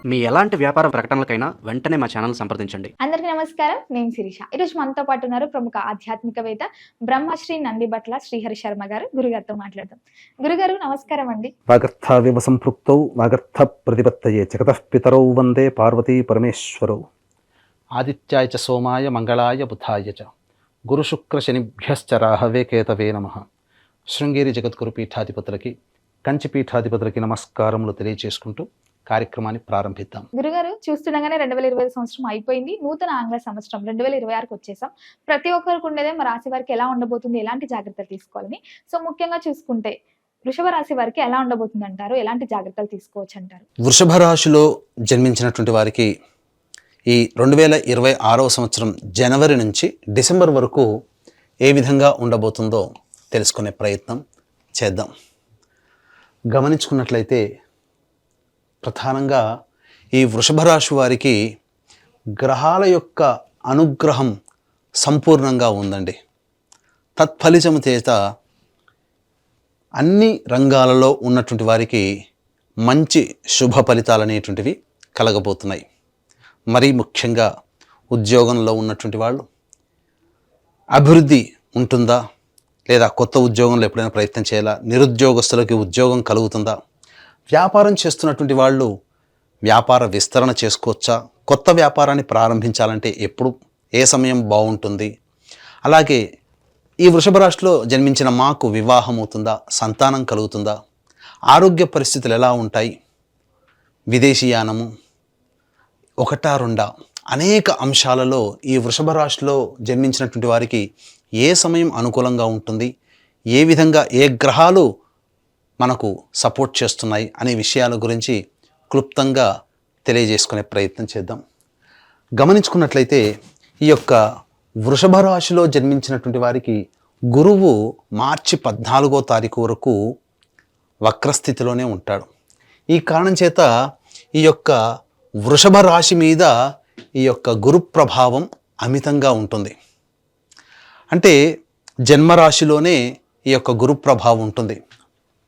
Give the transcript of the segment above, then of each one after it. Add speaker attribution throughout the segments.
Speaker 1: మీ ఎలాంటి వ్యాపార ప్రకటనలకైనా వెంటనే మా ఛానల్ సంప్రదించండి.
Speaker 2: అందరికీ నమస్కారం. నేను శిరీష. ఈరోజు మనతో పాటు ఉన్నారు ప్రముఖ ఆధ్యాత్మికవేత్త బ్రహ్మశ్రీ నందిబట్ల శ్రీహరి శర్మ గారు. గురుగారితో మాట్లాడదాం. గురుగారు నమస్కారం అండి.
Speaker 3: వాగర్థావివ సంపృక్తౌ వాగర్థ ప్రతిపత్తయే జగతః పితరౌ వందే పార్వతీ పరమేశ్వరౌ.
Speaker 4: ఆదిత్యాయ చ సోమాయ మంగళాయ బుధాయ చ గురుశుక్ర శనిభ్యశ్చ రాహవే కేతవే నమః. శృంగేరి జగద్గురు పీఠాధిపతులకి కంచి పీఠాధిపతులకి నమస్కారములు తెలియజేసుకుంటూ కార్యక్రమాన్ని ప్రారంభిద్దాం.
Speaker 2: గురుగారు చూస్తుండగానే 2025 సంవత్సరం అయిపోయింది. నూతన ఆంగ్ల సంవత్సరం 2026కి వచ్చేసాం. ప్రతి ఒక్కరికి ఉండేదే మా రాశి వారికి ఎలా ఉండబోతుంది, ఎలాంటి జాగ్రత్తలు తీసుకోవాలని. సో ముఖ్యంగా చూసుకుంటే వృషభ రాశి వారికి ఎలా ఉండబోతుంది అంటారు, ఎలాంటి జాగ్రత్తలు తీసుకోవచ్చు అంటారు?
Speaker 4: వృషభ రాశిలో జన్మించినటువంటి వారికి ఈ 2026వ సంవత్సరం జనవరి నుంచి డిసెంబర్ వరకు ఏ విధంగా ఉండబోతుందో తెలుసుకునే ప్రయత్నం చేద్దాం. గమనించుకున్నట్లయితే ప్రధానంగా ఈ వృషభ రాశి వారికి గ్రహాల యొక్క అనుగ్రహం సంపూర్ణంగా ఉందండి. తత్ఫలితము చేత అన్ని రంగాలలో ఉన్నటువంటి వారికి మంచి శుభ ఫలితాలు అనేటువంటివి కలగబోతున్నాయి. మరీ ముఖ్యంగా ఉద్యోగంలో ఉన్నటువంటి వాళ్ళు అభివృద్ధి ఉంటుందా, లేదా కొత్త ఉద్యోగంలో ఎప్పుడైనా ప్రయత్నం చేయాలా, నిరుద్యోగస్తులకి ఉద్యోగం కలుగుతుందా, వ్యాపారం చేస్తున్నటువంటి వాళ్ళు వ్యాపార విస్తరణ చేసుకోవచ్చా, కొత్త వ్యాపారాన్ని ప్రారంభించాలంటే ఎప్పుడు ఏ సమయం బాగుంటుంది, అలాగే ఈ వృషభ రాశిలో జన్మించిన మాకు వివాహం అవుతుందా, సంతానం కలుగుతుందా, ఆరోగ్య పరిస్థితులు ఎలా ఉంటాయి, విదేశీయానము, ఒకటా రెండా అనేక అంశాలలో ఈ వృషభ రాశిలో జన్మించినటువంటి వారికి ఏ సమయం అనుకూలంగా ఉంటుంది, ఏ విధంగా ఏ గ్రహాలు మనకు సపోర్ట్ చేస్తున్నాయి అనే విషయాల గురించి క్లుప్తంగా తెలియజేసుకునే ప్రయత్నం చేద్దాం. గమనించుకున్నట్లయితే ఈ యొక్క వృషభ రాశిలో జన్మించినటువంటి వారికి గురువు మార్చి 14వ తారీఖు వరకు వక్రస్థితిలోనే ఉంటాడు. ఈ కారణం చేత ఈ యొక్క వృషభ రాశి మీద ఈ యొక్క గురు ప్రభావం అమితంగా ఉంటుంది. అంటే జన్మరాశిలోనే ఈ యొక్క గురు ప్రభావం ఉంటుంది.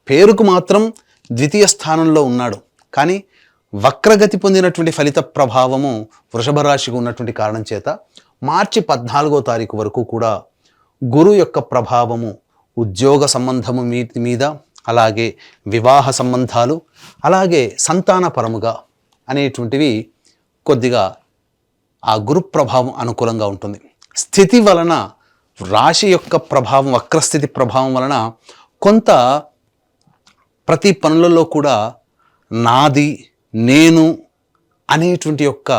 Speaker 4: పేరుకు మాత్రం ద్వితీయ స్థానంలో ఉన్నాడు, కానీ వక్రగతి పొందినటువంటి ఫలిత ప్రభావము వృషభ రాశికి ఉన్నటువంటి కారణం చేత మార్చి 14వ తారీఖు వరకు కూడా గురు యొక్క ప్రభావము ఉద్యోగ సంబంధము మీద, అలాగే వివాహ సంబంధాలు, అలాగే సంతానపరముగా అనేటువంటివి కొద్దిగా ఆ గురు ప్రభావం అనుకూలంగా ఉంటుంది. స్థితి వలన రాశి యొక్క ప్రభావం, వక్రస్థితి ప్రభావం వలన కొంత ప్రతి పనులలో కూడా నాది, నేను అనేటువంటి యొక్క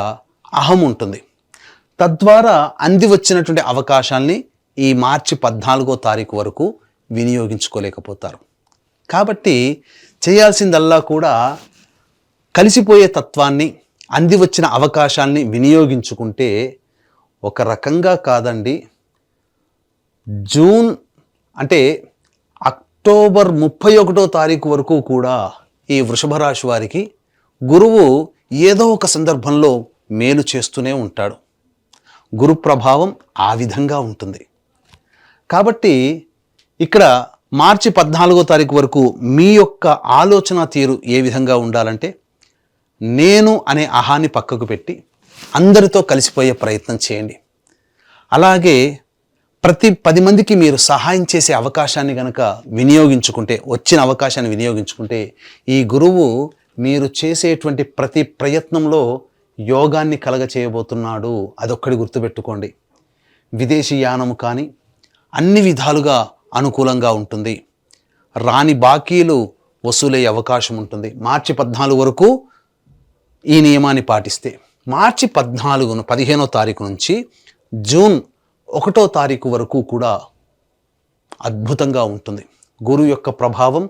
Speaker 4: అహం ఉంటుంది. తద్వారా అంది వచ్చినటువంటి అవకాశాల్ని ఈ మార్చి 14వ తారీఖు వరకు వినియోగించుకోలేకపోతారు. కాబట్టి చేయాల్సిందల్లా కూడా కలిసిపోయే తత్వాన్ని, అంది వచ్చిన అవకాశాన్ని వినియోగించుకుంటే ఒక రకంగా కాదండి, జూన్ అంటే అక్టోబర్ 31వ తారీఖు వరకు కూడా ఈ వృషభ రాశి వారికి గురువు ఏదో ఒక సందర్భంలో మేలు చేస్తూనే ఉంటాడు. గురు ప్రభావం ఆ విధంగా ఉంటుంది. కాబట్టి ఇక్కడ మార్చి 14వ తారీఖు వరకు మీ యొక్క ఆలోచన తీరు ఏ విధంగా ఉండాలంటే, నేను అనే అహాన్ని పక్కకు పెట్టి అందరితో కలిసిపోయే ప్రయత్నం చేయండి. అలాగే ప్రతి 10 మందికి మీరు సహాయం చేసే అవకాశాన్ని కనుక వినియోగించుకుంటే, వచ్చిన అవకాశాన్ని వినియోగించుకుంటే, ఈ గురువు మీరు చేసేటువంటి ప్రతి ప్రయత్నంలో యోగాన్ని కలగచేయబోతున్నాడు. అదొక్కడి గుర్తుపెట్టుకోండి. విదేశీ యానము కానీ అన్ని విధాలుగా అనుకూలంగా ఉంటుంది. రాని బాకీలు వసూలయ్యే అవకాశం ఉంటుంది. మార్చి 14 వరకు ఈ నియమాన్ని పాటిస్తే, మార్చి 15వ తారీఖు నుంచి జూన్ 1వ తారీఖు వరకు కూడా అద్భుతంగా ఉంటుంది. గురువు యొక్క ప్రభావం,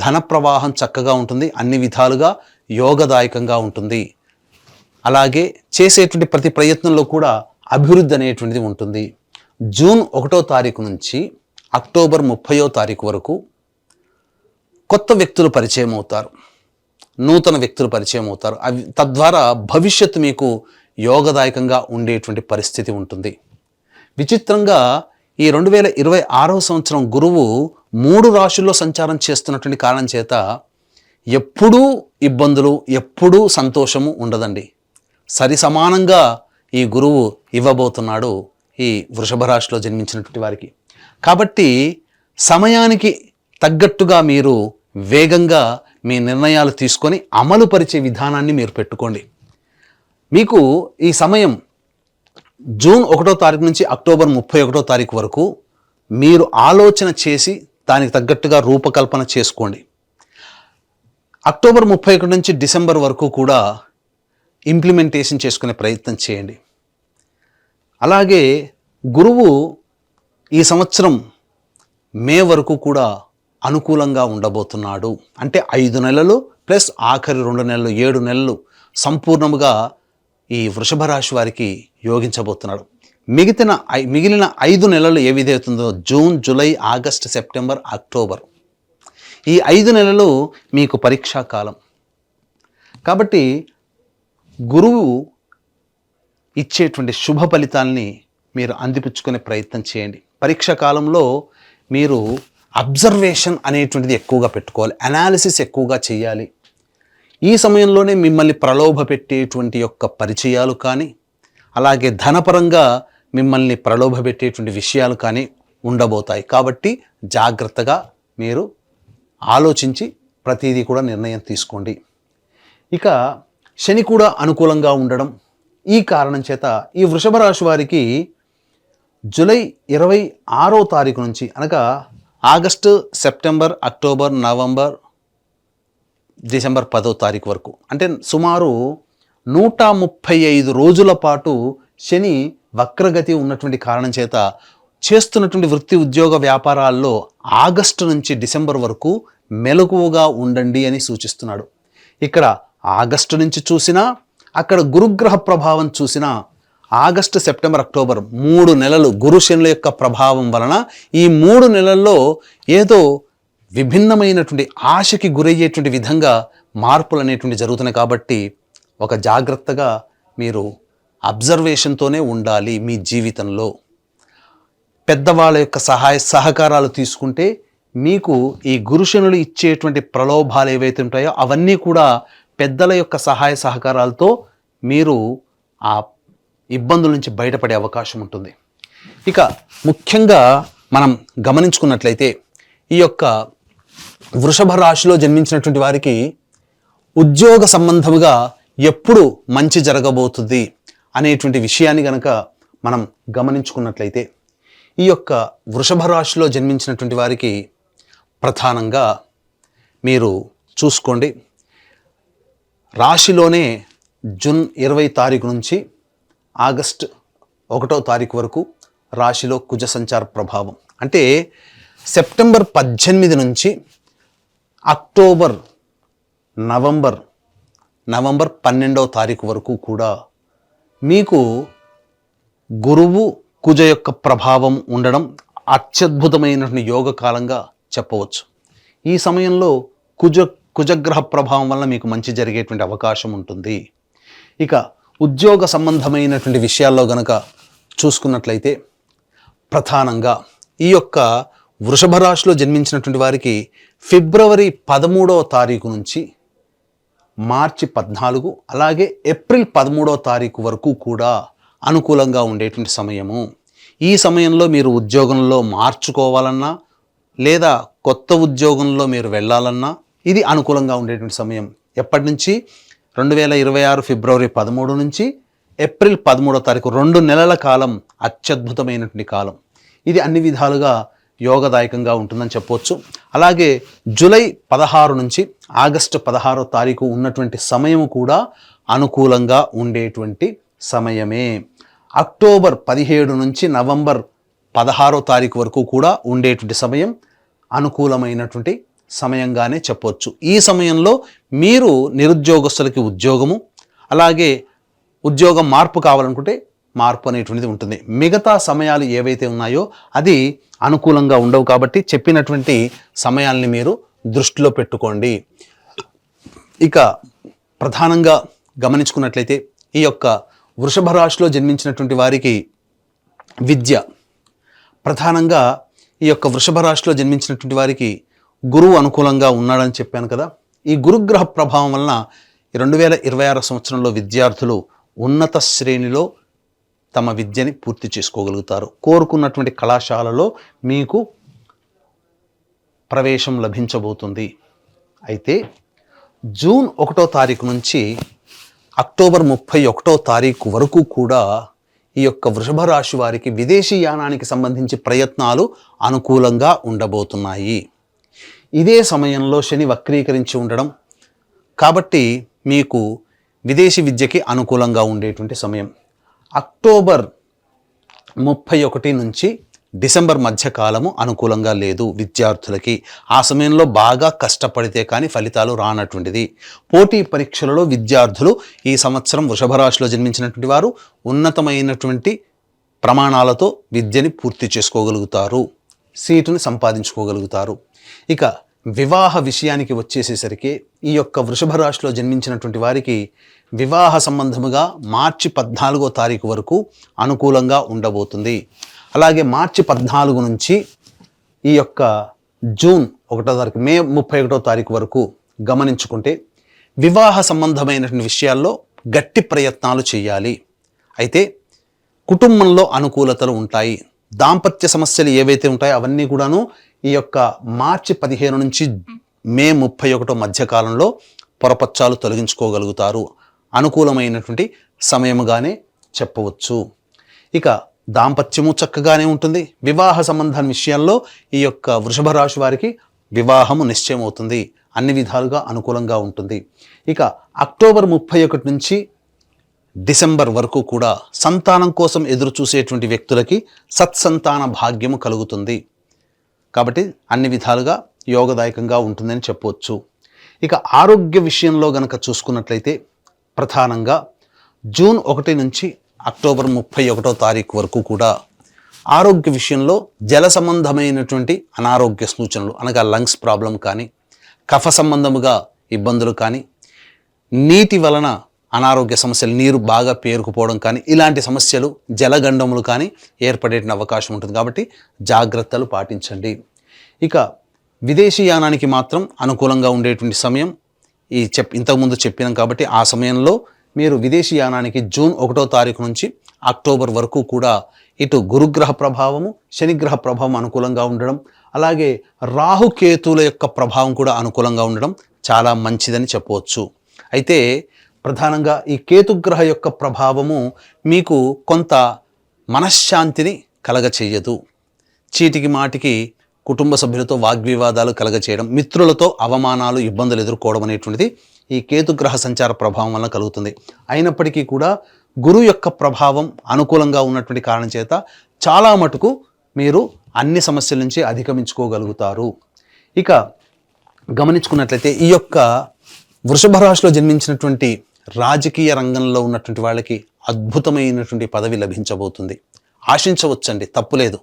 Speaker 4: ధన ప్రవాహం చక్కగా ఉంటుంది, అన్ని విధాలుగా యోగదాయకంగా ఉంటుంది. అలాగే చేసేటువంటి ప్రతి ప్రయత్నంలో కూడా అభివృద్ధి అనేటువంటిది ఉంటుంది. జూన్ 1వ తారీఖు నుంచి అక్టోబర్ 30వ తారీఖు వరకు కొత్త వ్యక్తులు పరిచయం అవుతారు, నూతన వ్యక్తులు పరిచయం అవుతారు. అవి తద్వారా భవిష్యత్తు మీకు యోగదాయకంగా ఉండేటువంటి పరిస్థితి ఉంటుంది. విచిత్రంగా ఈ 2026వ సంవత్సరం గురువు 3 రాశుల్లో సంచారం చేస్తున్నటువంటి కారణం చేత ఎప్పుడూ ఇబ్బందులు, ఎప్పుడూ సంతోషము ఉండదండి. సరి సమానంగా ఈ గురువు ఇవ్వబోతున్నాడు ఈ వృషభ రాశిలో జన్మించినటువంటి వారికి. కాబట్టి సమయానికి తగ్గట్టుగా మీరు వేగంగా మీ నిర్ణయాలు తీసుకొని అమలు పరిచే విధానాన్ని మీరు పెట్టుకోండి. మీకు ఈ సమయం జూన్ 1వ తారీఖు నుంచి అక్టోబర్ 31వ తారీఖు వరకు మీరు ఆలోచన చేసి దానికి తగ్గట్టుగా రూపకల్పన చేసుకోండి. అక్టోబర్ 31 నుంచి డిసెంబర్ వరకు కూడా ఇంప్లిమెంటేషన్ చేసుకునే ప్రయత్నం చేయండి. అలాగే గురువు ఈ సంవత్సరం మే వరకు కూడా అనుకూలంగా ఉండబోతున్నాడు. అంటే 5 నెలలు ప్లస్ ఆఖరి 2 నెలలు 7 నెలలు సంపూర్ణముగా ఈ వృషభ రాశి వారికి యోగించబోతున్నాడు. మిగిలిన 5 నెలలు ఏ విధవుతుందో June, July, August, September, October, ఈ 5 నెలలు మీకు పరీక్షా కాలం. కాబట్టి గురువు ఇచ్చేటువంటి శుభ ఫలితాల్ని మీరు అందిపుచ్చుకునే ప్రయత్నం చేయండి. పరీక్షా కాలంలో మీరు అబ్జర్వేషన్ అనేటువంటిది ఎక్కువగా పెట్టుకోవాలి, అనాలిసిస్ ఎక్కువగా చేయాలి. ఈ సమయంలోనే మిమ్మల్ని ప్రలోభ పెట్టేటువంటి యొక్క పరిచయాలు కానీ, అలాగే ధనపరంగా మిమ్మల్ని ప్రలోభ పెట్టేటువంటి విషయాలు కానీ ఉండబోతాయి. కాబట్టి జాగ్రత్తగా మీరు ఆలోచించి ప్రతిదీ కూడా నిర్ణయం తీసుకోండి. ఇక శని కూడా అనుకూలంగా ఉండడం, ఈ కారణం చేత ఈ వృషభ రాశి వారికి జూలై 26వ తారీఖు నుంచి అనగా August, September, October, November, December 10వ తారీఖు వరకు, అంటే సుమారు 135 రోజుల పాటు శని వక్రగతి ఉన్నటువంటి కారణం చేత చేస్తున్నటువంటి వృత్తి, ఉద్యోగ, వ్యాపారాల్లో ఆగస్టు నుంచి డిసెంబర్ వరకు మెలకువగా ఉండండి అని సూచిస్తున్నాడు. ఇక్కడ ఆగస్టు నుంచి చూసినా, అక్కడ గురుగ్రహ ప్రభావం చూసినా, ఆగస్టు, సెప్టెంబర్, అక్టోబర్ 3 నెలలు గురు శనుల యొక్క ప్రభావం వలన ఈ 3 నెలల్లో ఏదో విభిన్నమైనటువంటి ఆశకి గురయ్యేటువంటి విధంగా మార్పులు అనేటువంటి జరుగుతున్నాయి. కాబట్టి ఒక జాగ్రత్తగా మీరు అబ్జర్వేషన్తోనే ఉండాలి. మీ జీవితంలో పెద్దవాళ్ళ యొక్క సహకారాలు తీసుకుంటే మీకు ఈ గురుశనులు ఇచ్చేటువంటి ప్రలోభాలు ఏవైతే ఉంటాయో అవన్నీ కూడా పెద్దల యొక్క సహాయ సహకారాలతో మీరు ఆ ఇబ్బందుల నుంచి బయటపడే అవకాశం ఉంటుంది. ఇక ముఖ్యంగా మనం గమనించుకున్నట్లయితే ఈ యొక్క వృషభ రాశిలో జన్మించినటువంటి వారికి ఉద్యోగ సంబంధముగా ఎప్పుడు మంచి జరగబోతుంది అనేటువంటి విషయాన్ని కనుక మనం గమనించుకున్నట్లయితే ఈ యొక్క వృషభ రాశిలో జన్మించినటువంటి వారికి ప్రధానంగా మీరు చూసుకోండి, రాశిలోనే జూన్ 20 తారీఖు నుంచి ఆగస్ట్ 1వ తారీఖు వరకు రాశిలో కుజ సంచార ప్రభావం. అంటే సెప్టెంబర్ 18 నుంచి అక్టోబర్, నవంబర్ 12వ తారీఖు వరకు కూడా మీకు గురువు కుజ యొక్క ప్రభావం ఉండడం అత్యద్భుతమైనటువంటి యోగ కాలంగా చెప్పవచ్చు. ఈ సమయంలో కుజగ్రహ ప్రభావం వల్ల మీకు మంచి జరిగేటువంటి అవకాశం ఉంటుంది. ఇక ఉద్యోగ సంబంధమైనటువంటి విషయాల్లో గనక చూసుకున్నట్లయితే ప్రధానంగా ఈ యొక్క వృషభ రాశిలో జన్మించినటువంటి వారికి ఫిబ్రవరి 13వ తారీఖు నుంచి మార్చి 14, అలాగే ఏప్రిల్ 13వ తారీఖు వరకు కూడా అనుకూలంగా ఉండేటువంటి సమయము. ఈ సమయంలో మీరు ఉద్యోగంలో మార్చుకోవాలన్నా లేదా కొత్త ఉద్యోగంలో మీరు వెళ్ళాలన్నా ఇది అనుకూలంగా ఉండేటువంటి సమయం. ఎప్పటి నుంచి 2026 ఫిబ్రవరి 13 నుంచి ఏప్రిల్ 13వ తారీఖు 2 నెలల కాలం అత్యద్భుతమైనటువంటి కాలం. ఇది అన్ని విధాలుగా యోగదాయకంగా ఉంటుందని చెప్పవచ్చు. అలాగే జూలై 16 నుంచి ఆగస్టు 16వ తారీఖు ఉన్నటువంటి సమయం కూడా అనుకూలంగా ఉండేటువంటి సమయమే. అక్టోబర్ 17 నుంచి నవంబర్ 16వ తారీఖు వరకు కూడా ఉండేటువంటి సమయం అనుకూలమైనటువంటి సమయంగానే చెప్పవచ్చు. ఈ సమయంలో మీరు నిరుద్యోగస్తులకి ఉద్యోగము, అలాగే ఉద్యోగం మార్పు కావాలనుకుంటే మార్పు అనేటువంటిది ఉంటుంది. మిగతా సమయాలు ఏవైతే ఉన్నాయో అది అనుకూలంగా ఉండవు. కాబట్టి చెప్పినటువంటి సమయాల్ని మీరు దృష్టిలో పెట్టుకోండి. ఇక ప్రధానంగా గమనించుకున్నట్లయితే ఈ యొక్క వృషభ రాశిలో జన్మించినటువంటి వారికి విద్య, ప్రధానంగా ఈ యొక్క వృషభ రాశిలో జన్మించినటువంటి వారికి గురువు అనుకూలంగా ఉన్నాడని చెప్పాను కదా. ఈ గురుగ్రహ ప్రభావం వలన 2026 సంవత్సరంలో విద్యార్థులు ఉన్నత శ్రేణిలో తమ విద్యని పూర్తి చేసుకోగలుగుతారు. కోరుకున్నటువంటి కళాశాలలో మీకు ప్రవేశం లభించబోతుంది. అయితే జూన్ 1వ తారీఖు నుంచి అక్టోబర్ 31వ తారీఖు వరకు కూడా ఈ యొక్క వృషభ రాశి వారికి విదేశీ యానానికి సంబంధించి ప్రయత్నాలు అనుకూలంగా ఉండబోతున్నాయి. ఇదే సమయంలో శని వక్రీకరించి ఉండడం కాబట్టి మీకు విదేశీ విద్యకి అనుకూలంగా ఉండేటువంటి సమయం. అక్టోబర్ 31 నుంచి డిసెంబర్ మధ్యకాలము అనుకూలంగా లేదు విద్యార్థులకి. ఆ సమయంలో బాగా కష్టపడితే కానీ ఫలితాలు రానటువంటిది. పోటీ పరీక్షలలో విద్యార్థులు ఈ సంవత్సరం వృషభ రాశిలో జన్మించినటువంటి వారు ఉన్నతమైనటువంటి ప్రమాణాలతో విద్యని పూర్తి చేసుకోగలుగుతారు, సీటుని సంపాదించుకోగలుగుతారు. ఇక వివాహ విషయానికి వచ్చేసేసరికి ఈ యొక్క వృషభ రాశిలో జన్మించినటువంటి వారికి వివాహ సంబంధముగా మార్చి 14వ తారీఖు వరకు అనుకూలంగా ఉండబోతుంది. అలాగే మార్చి 14 నుంచి ఈ యొక్క జూన్ 1వ తారీఖు, మే 31వ తారీఖు వరకు గమనించుకుంటే వివాహ సంబంధమైనటువంటి విషయాల్లో గట్టి ప్రయత్నాలు చేయాలి. అయితే కుటుంబంలో అనుకూలతలు ఉంటాయి. దాంపత్య సమస్యలు ఏవైతే ఉంటాయో అవన్నీ కూడాను ఈ యొక్క మార్చి 15 నుంచి మే 31 మధ్యకాలంలో పొరపచ్చాలు తొలగించుకోగలుగుతారు. అనుకూలమైనటువంటి సమయముగానే చెప్పవచ్చు. ఇక దాంపత్యము చక్కగానే ఉంటుంది. వివాహ సంబంధం విషయాల్లో ఈ యొక్క వృషభ రాశి వారికి వివాహము నిశ్చయం అవుతుంది. అన్ని విధాలుగా అనుకూలంగా ఉంటుంది. ఇక అక్టోబర్ 31 నుంచి డిసెంబర్ వరకు కూడా సంతానం కోసం ఎదురు చూసేటువంటి వ్యక్తులకి సత్సంతాన భాగ్యము కలుగుతుంది. కాబట్టి అన్ని విధాలుగా యోగదాయకంగా ఉంటుందని చెప్పవచ్చు. ఇక ఆరోగ్య విషయంలో గనక చూసుకున్నట్లయితే ప్రధానంగా జూన్ 1 నుంచి అక్టోబర్ 31వ తారీఖు వరకు కూడా ఆరోగ్య విషయంలో జల సంబంధమైనటువంటి అనారోగ్య సూచనలు అనగా లంగ్స్ ప్రాబ్లం కానీ, కఫ సంబంధముగా ఇబ్బందులు కానీ, నీటి వలన అనారోగ్య సమస్యలు, నీరు బాగా పేరుకుపోవడం కానీ, ఇలాంటి సమస్యలు, జలగండములు కానీ ఏర్పడే అవకాశం ఉంటుంది. కాబట్టి జాగ్రత్తలు పాటించండి. ఇక విదేశీ యానానికి మాత్రం అనుకూలంగా ఉండేటువంటి సమయం ఇంతకుముందు చెప్పినాం. కాబట్టి ఆ సమయంలో మీరు విదేశీ యానానికి జూన్ 1వ తారీఖు నుంచి అక్టోబర్ వరకు కూడా ఇటు గురుగ్రహ ప్రభావము, శనిగ్రహ ప్రభావం అనుకూలంగా ఉండడం, అలాగే రాహుకేతుల యొక్క ప్రభావం కూడా అనుకూలంగా ఉండడం చాలా మంచిదని చెప్పవచ్చు. అయితే ప్రధానంగా ఈ కేతుగ్రహ యొక్క ప్రభావము మీకు కొంత మనశ్శాంతిని కలగచేయదు. చీటికి మాటికి కుటుంబ సభ్యులతో వాగ్వివాదాలు కలగచేయడం, మిత్రులతో అవమానాలు, ఇబ్బందులు ఎదుర్కోవడం అనేటువంటిది ఈ కేతుగ్రహ సంచార ప్రభావం వల్ల కలుగుతుంది. అయినప్పటికీ కూడా గురు యొక్క ప్రభావం అనుకూలంగా ఉన్నటువంటి కారణం చేత చాలా మటుకు మీరు అన్ని సమస్యల నుంచి అధిగమించుకోగలుగుతారు. ఇక గమనించుకున్నట్లయితే ఈ యొక్క వృషభ రాశిలో జన్మించినటువంటి రాజకీయ రంగంలో ఉన్నటువంటి వాళ్ళకి అద్భుతమైనటువంటి పదవి లభించబోతుంది. ఆశించవచ్చండి, తప్పులేదు.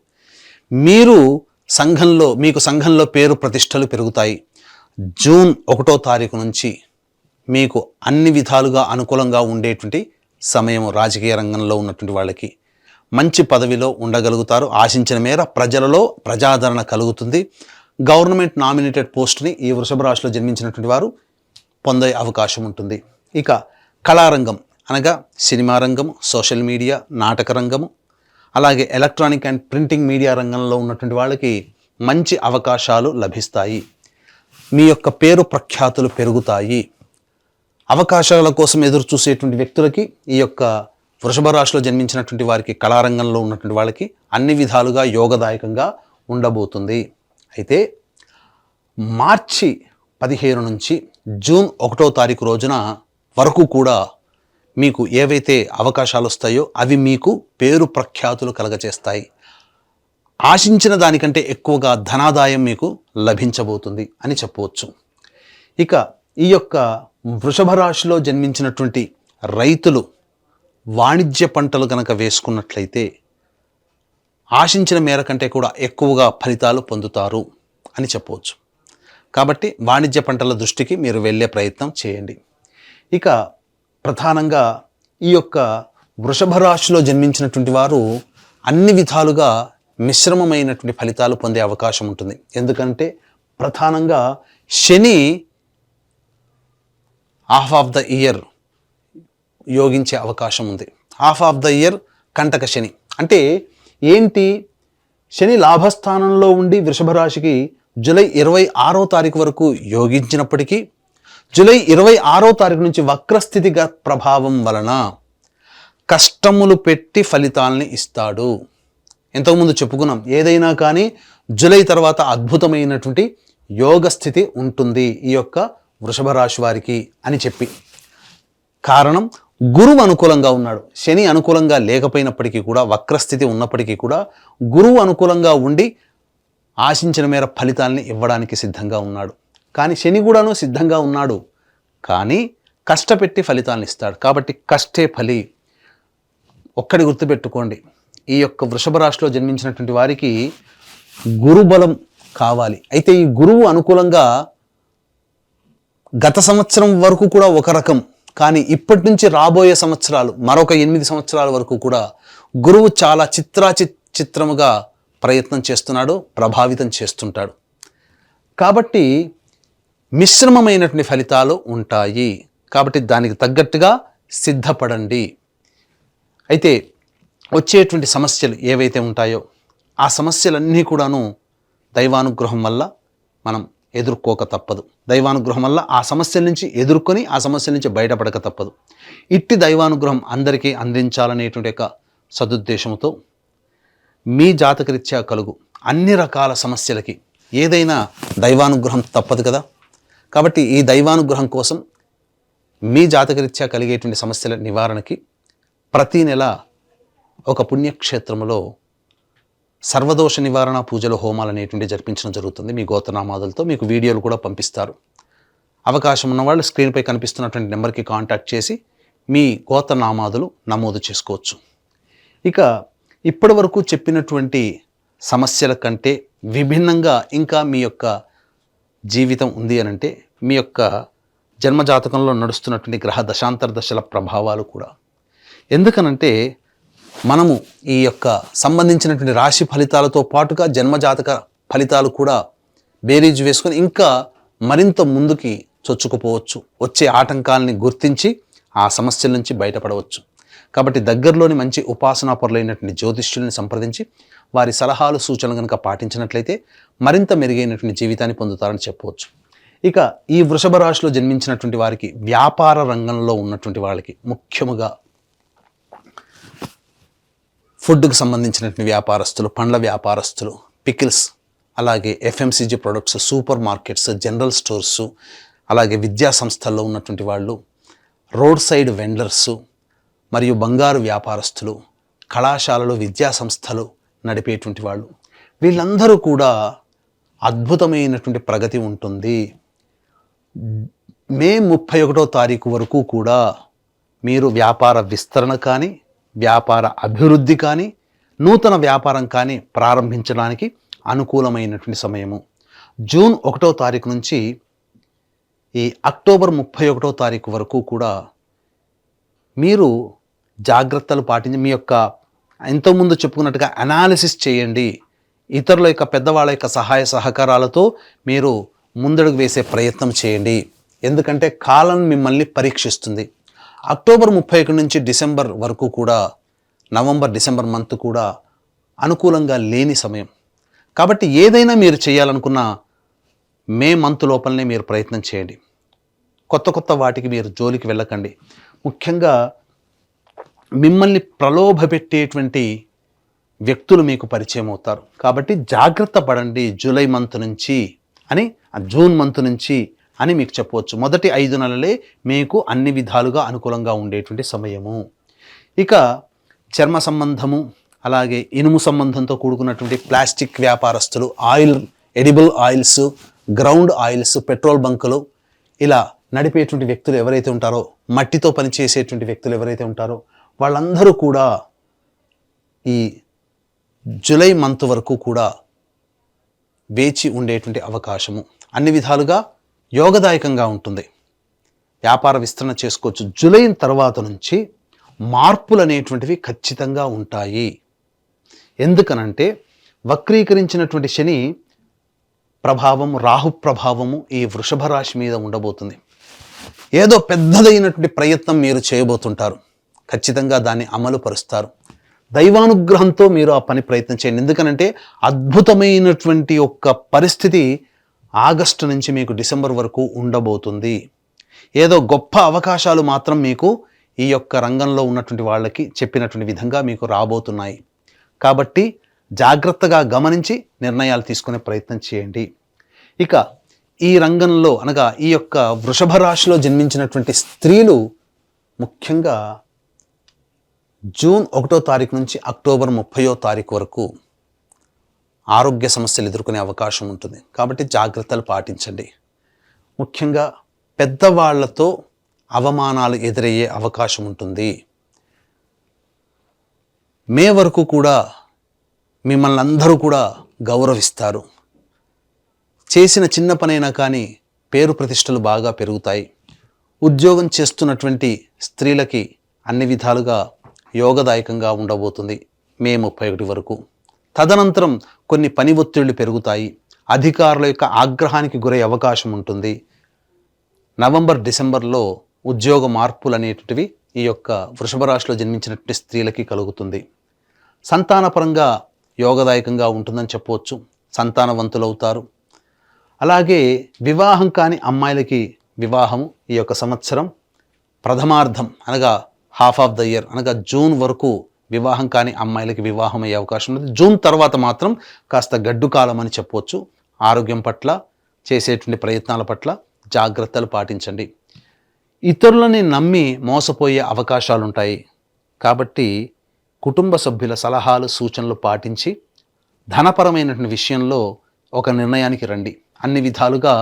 Speaker 4: మీకు సంఘంలో పేరు ప్రతిష్టలు పెరుగుతాయి. జూన్ 1వ తారీఖు నుంచి మీకు అన్ని విధాలుగా అనుకూలంగా ఉండేటువంటి సమయం. రాజకీయ రంగంలో ఉన్నటువంటి వాళ్ళకి మంచి పదవిలో ఉండగలుగుతారు. ఆశించిన మేర ప్రజలలో ప్రజాదరణ కలుగుతుంది. గవర్నమెంట్ నామినేటెడ్ పోస్ట్ని ఈ వృషభ రాశిలో జన్మించినటువంటి వారు పొందే అవకాశం ఉంటుంది. ఇక కళారంగం అనగా సినిమా రంగము, సోషల్ మీడియా, నాటక రంగము, అలాగే ఎలక్ట్రానిక్ అండ్ ప్రింటింగ్ మీడియా రంగంలో ఉన్నటువంటి వాళ్ళకి మంచి అవకాశాలు లభిస్తాయి. మీ యొక్క పేరు ప్రఖ్యాతులు పెరుగుతాయి. అవకాశాల కోసం ఎదురు చూసేటువంటి వ్యక్తులకి ఈ యొక్క వృషభ రాశిలో జన్మించినటువంటి వారికి, కళారంగంలో ఉన్నటువంటి వాళ్ళకి అన్ని విధాలుగా యోగదాయకంగా ఉండబోతుంది. అయితే మార్చి 15 నుంచి జూన్ 1వ తారీఖు రోజున వరకు కూడా మీకు ఏవైతే అవకాశాలు వస్తాయో అవి మీకు పేరు ప్రఖ్యాతులు కలగచేస్తాయి. ఆశించిన దానికంటే ఎక్కువగా ధనాదాయం మీకు లభించబోతుంది అని చెప్పవచ్చు. ఇక ఈ యొక్క వృషభ రాశిలో జన్మించినటువంటి రైతులు వాణిజ్య పంటలు కనుక వేసుకున్నట్లయితే ఆశించిన మేర కంటే కూడా ఎక్కువగా ఫలితాలు పొందుతారు అని చెప్పవచ్చు. కాబట్టి వాణిజ్య పంటల దృష్టికి మీరు వెళ్ళే ప్రయత్నం చేయండి. ఇక ప్రధానంగా ఈ యొక్క వృషభ రాశిలో జన్మించినటువంటి వారు అన్ని విధాలుగా మిశ్రమమైనటువంటి ఫలితాలు పొందే అవకాశం ఉంటుంది. ఎందుకంటే ప్రధానంగా శని హాఫ్ ఆఫ్ ద ఇయర్ యోగించే అవకాశం ఉంది. హాఫ్ ఆఫ్ ద ఇయర్ కంటక శని అంటే ఏంటి? శని లాభస్థానంలో ఉండి వృషభ రాశికి జూలై 26వ తారీఖు వరకు యోగించినప్పటికీ జూలై 26వ తారీఖు నుంచి వక్రస్థితిగా ప్రభావం వలన కష్టములు పెట్టి ఫలితాలని ఇస్తాడు. ఇంతకుముందు చెప్పుకున్నాం, ఏదైనా కానీ జూలై తర్వాత అద్భుతమైనటువంటి యోగ స్థితి ఉంటుంది ఈ యొక్క వృషభ రాశి వారికి అని చెప్పి. కారణం, గురువు అనుకూలంగా ఉన్నాడు. శని అనుకూలంగా లేకపోయినప్పటికీ కూడా, వక్రస్థితి ఉన్నప్పటికీ కూడా గురువు అనుకూలంగా ఉండి ఆశించిన మేర ఫలితాలని ఇవ్వడానికి సిద్ధంగా ఉన్నాడు. కానీ శని కూడాను సిద్ధంగా ఉన్నాడు, కానీ కష్టపెట్టి ఫలితాలను ఇస్తాడు. కాబట్టి కష్టే ఫలి. ఒక్కడి గుర్తుపెట్టుకోండి, ఈ యొక్క వృషభ రాశిలో జన్మించినటువంటి వారికి గురుబలం కావాలి. అయితే ఈ గురువు అనుకూలంగా గత సంవత్సరం వరకు కూడా ఒక రకం, కానీ ఇప్పటి నుంచి రాబోయే సంవత్సరాలు మరొక 8 సంవత్సరాల వరకు కూడా గురువు చాలా చిత్రముగా ప్రయత్నం చేస్తున్నాడు, ప్రభావితం చేస్తుంటాడు. కాబట్టి మిశ్రమమైనటువంటి ఫలితాలు ఉంటాయి. కాబట్టి దానికి తగ్గట్టుగా సిద్ధపడండి. అయితే వచ్చేటువంటి సమస్యలు ఏవైతే ఉంటాయో ఆ సమస్యలన్నీ కూడాను దైవానుగ్రహం వల్ల మనం ఎదుర్కోక తప్పదు. దైవానుగ్రహం వల్ల ఆ సమస్యల నుంచి ఎదుర్కొని ఆ సమస్యల నుంచి బయటపడక తప్పదు. ఇట్టి దైవానుగ్రహం అందరికీ అందించాలనేటువంటి ఒక సదుద్దేశంతో మీ జాతకరీత్యా కలుగు అన్ని రకాల సమస్యలకి ఏదైనా దైవానుగ్రహం తప్పదు కదా. కాబట్టి ఈ దైవానుగ్రహం కోసం మీ జాతకరీత్యా కలిగేటువంటి సమస్యల నివారణకి ప్రతీ నెల ఒక పుణ్యక్షేత్రంలో సర్వదోష నివారణ పూజలు, హోమాలు అనేటువంటి జరిపించడం జరుగుతుంది. మీ గోత్రనామాదులతో మీకు వీడియోలు కూడా పంపిస్తారు. అవకాశం ఉన్నవాళ్ళు స్క్రీన్పై కనిపిస్తున్నటువంటి నెంబర్కి కాంటాక్ట్ చేసి మీ గోత్రనామాదులు నమోదు చేసుకోవచ్చు. ఇక ఇప్పటి వరకు చెప్పినటువంటి సమస్యల కంటే విభిన్నంగా ఇంకా మీ యొక్క జీవితం ఉంది అనంటే మీ యొక్క జన్మజాతకంలో నడుస్తున్నటువంటి గ్రహ దశాంతర దశల ప్రభావాలు కూడా. ఎందుకనంటే మనము ఈ యొక్క సంబంధించినటువంటి రాశి ఫలితాలతో పాటుగా జన్మజాతక ఫలితాలు కూడా బేరీజు వేసుకొని ఇంకా మరింత ముందుకి చొచ్చుకుపోవచ్చు. వచ్చే ఆటంకాలని గుర్తించి ఆ సమస్యల నుంచి బయటపడవచ్చు. కాబట్టి దగ్గరలోని మంచి ఉపాసనాపరులైనటువంటి జ్యోతిష్యుల్ని సంప్రదించి వారి సలహాలు, సూచనలు కనుక పాటించినట్లయితే మరింత మెరుగైనటువంటి జీవితాన్ని పొందుతారని చెప్పవచ్చు. ఇక ఈ వృషభ రాశిలో జన్మించినటువంటి వారికి, వ్యాపార రంగంలో ఉన్నటువంటి వాళ్ళకి, ముఖ్యముగా ఫుడ్కు సంబంధించినటువంటి వ్యాపారస్తులు, పండ్ల వ్యాపారస్తులు, పికిల్స్, అలాగే FMCG products, super markets, general stores, అలాగే విద్యా సంస్థల్లో ఉన్నటువంటి వాళ్ళు, రోడ్ సైడ్ వెండర్సు మరియు బంగారు వ్యాపారస్తులు, కళాశాలలు, విద్యా సంస్థలు నడిపేటువంటి వాళ్ళు, వీళ్ళందరూ కూడా అద్భుతమైనటువంటి ప్రగతి ఉంటుంది. మే 31వ తారీఖు వరకు కూడా మీరు వ్యాపార విస్తరణ కానీ, వ్యాపార అభివృద్ధి కానీ, నూతన వ్యాపారం కానీ ప్రారంభించడానికి అనుకూలమైనటువంటి సమయము. జూన్ 1వ తారీఖు నుంచి ఈ అక్టోబర్ 31వ తారీఖు వరకు కూడా మీరు జాగ్రత్తలు పాటించి మీ యొక్క ఇంతకుముందు చెప్పుకున్నట్టుగా అనాలిసిస్ చేయండి. ఇతరుల యొక్క, పెద్దవాళ్ళ యొక్క సహాయ సహకారాలతో మీరు ముందడుగు వేసే ప్రయత్నం చేయండి. ఎందుకంటే కాలం మిమ్మల్ని పరీక్షిస్తుంది. అక్టోబర్ 31 నుంచి డిసెంబర్ వరకు కూడా, నవంబర్ డిసెంబర్ మంత్ కూడా అనుకూలంగా లేని సమయం. కాబట్టి ఏదైనా మీరు చేయాలనుకున్న మే మంత్ లోపలనే మీరు ప్రయత్నం చేయండి. కొత్త వాటికి మీరు జోలికి వెళ్ళకండి. ముఖ్యంగా మిమ్మల్ని ప్రలోభపెట్టేటువంటి వ్యక్తులు మీకు పరిచయం అవుతారు. కాబట్టి జాగ్రత్త పడండి. జూలై మంత్ నుంచి అని, జూన్ మంత్ నుంచి అని మీకు చెప్పవచ్చు. మొదటి 5 నెలలే మీకు అన్ని విధాలుగా అనుకూలంగా ఉండేటువంటి సమయము. ఇక చర్మ సంబంధము, అలాగే ఇనుము సంబంధంతో కూడుకున్నటువంటి ప్లాస్టిక్ వ్యాపారస్తులు, edible oils, ground oils, petrol బంకులు ఇలా నడిపేటువంటి వ్యక్తులు ఎవరైతే ఉంటారో, మట్టితో పనిచేసేటువంటి వ్యక్తులు ఎవరైతే ఉంటారో వాళ్ళందరూ కూడా ఈ జూలై మంత్ వరకు కూడా వేచి ఉండేటువంటి అవకాశము అన్ని విధాలుగా యోగదాయకంగా ఉంటుంది. వ్యాపార విస్తరణ చేసుకోవచ్చు. జూలై తర్వాత నుంచి మార్పులు అనేటువంటివి ఖచ్చితంగా ఉంటాయి. ఎందుకనంటే వక్రీకరించినటువంటి శని ప్రభావము, రాహు ప్రభావము ఈ వృషభ రాశి మీద ఉండబోతుంది. ఏదో పెద్దదైనటువంటి ప్రయత్నం మీరు చేయబోతుంటారు. ఖచ్చితంగా దాన్ని అమలు పరుస్తారు. దైవానుగ్రహంతో మీరు ఆ పని ప్రయత్నం చేయండి. ఎందుకనంటే అద్భుతమైనటువంటి ఒక పరిస్థితి ఆగస్టు నుంచి మీకు డిసెంబర్ వరకు ఉండబోతుంది. ఏదో గొప్ప అవకాశాలు మాత్రం మీకు ఈ యొక్క రంగంలో ఉన్నటువంటి వాళ్ళకి చెప్పినటువంటి విధంగా మీకు రాబోతున్నాయి. కాబట్టి జాగ్రత్తగా గమనించి నిర్ణయాలు తీసుకునే ప్రయత్నం చేయండి. ఇక ఈ రంగంలో అనగా ఈ యొక్క వృషభ రాశిలో జన్మించినటువంటి స్త్రీలు ముఖ్యంగా జూన్ 1వ తారీఖు నుంచి అక్టోబర్ 30వ తారీఖు వరకు ఆరోగ్య సమస్యలు ఎదుర్కొనే అవకాశం ఉంటుంది. కాబట్టి జాగ్రత్తలు పాటించండి. ముఖ్యంగా పెద్దవాళ్లతో అవమానాలు ఎదురయ్యే అవకాశం ఉంటుంది. మే వరకు కూడా మిమ్మల్ని అందరూ కూడా గౌరవిస్తారు. చేసిన చిన్న పనైనా కానీ పేరు ప్రతిష్టలు బాగా పెరుగుతాయి. ఉద్యోగం చేస్తున్నటువంటి స్త్రీలకి అన్ని విధాలుగా యోగదాయకంగా ఉండబోతుంది మే 31 వరకు. తదనంతరం కొన్ని పని ఒత్తిళ్లు పెరుగుతాయి. అధికారుల యొక్క ఆగ్రహానికి గురయ్యే అవకాశం ఉంటుంది. నవంబర్ డిసెంబర్లో ఉద్యోగ మార్పులు అనేటివి ఈ యొక్క వృషభ రాశిలో జన్మించినటువంటి స్త్రీలకి కలుగుతుంది. సంతానపరంగా యోగదాయకంగా ఉంటుందని చెప్పవచ్చు. సంతానవంతులవుతారు. అలాగే వివాహం కాని అమ్మాయిలకి వివాహము ఈ యొక్క సంవత్సరం ప్రథమార్థం అనగా హాఫ్ ఆఫ్ ద ఇయర్ అనగా జూన్ వరకు వివాహం కాని అమ్మాయిలకి వివాహం అయ్యే అవకాశం ఉంది. జూన్ తర్వాత మాత్రం కాస్త గడ్డు కాలం అని చెప్పవచ్చు. ఆరోగ్యం పట్ల చేసేటువంటి ప్రయత్నాల పట్ల జాగ్రత్తలు పాటించండి. ఇతరులని నమ్మి మోసపోయే అవకాశాలు ఉంటాయి. కాబట్టి కుటుంబ సభ్యుల సలహాలు సూచనలు పాటించి ధనపరమైనటువంటి విషయంలో ఒక నిర్ణయానికి రండి. అన్ని విధాలుగా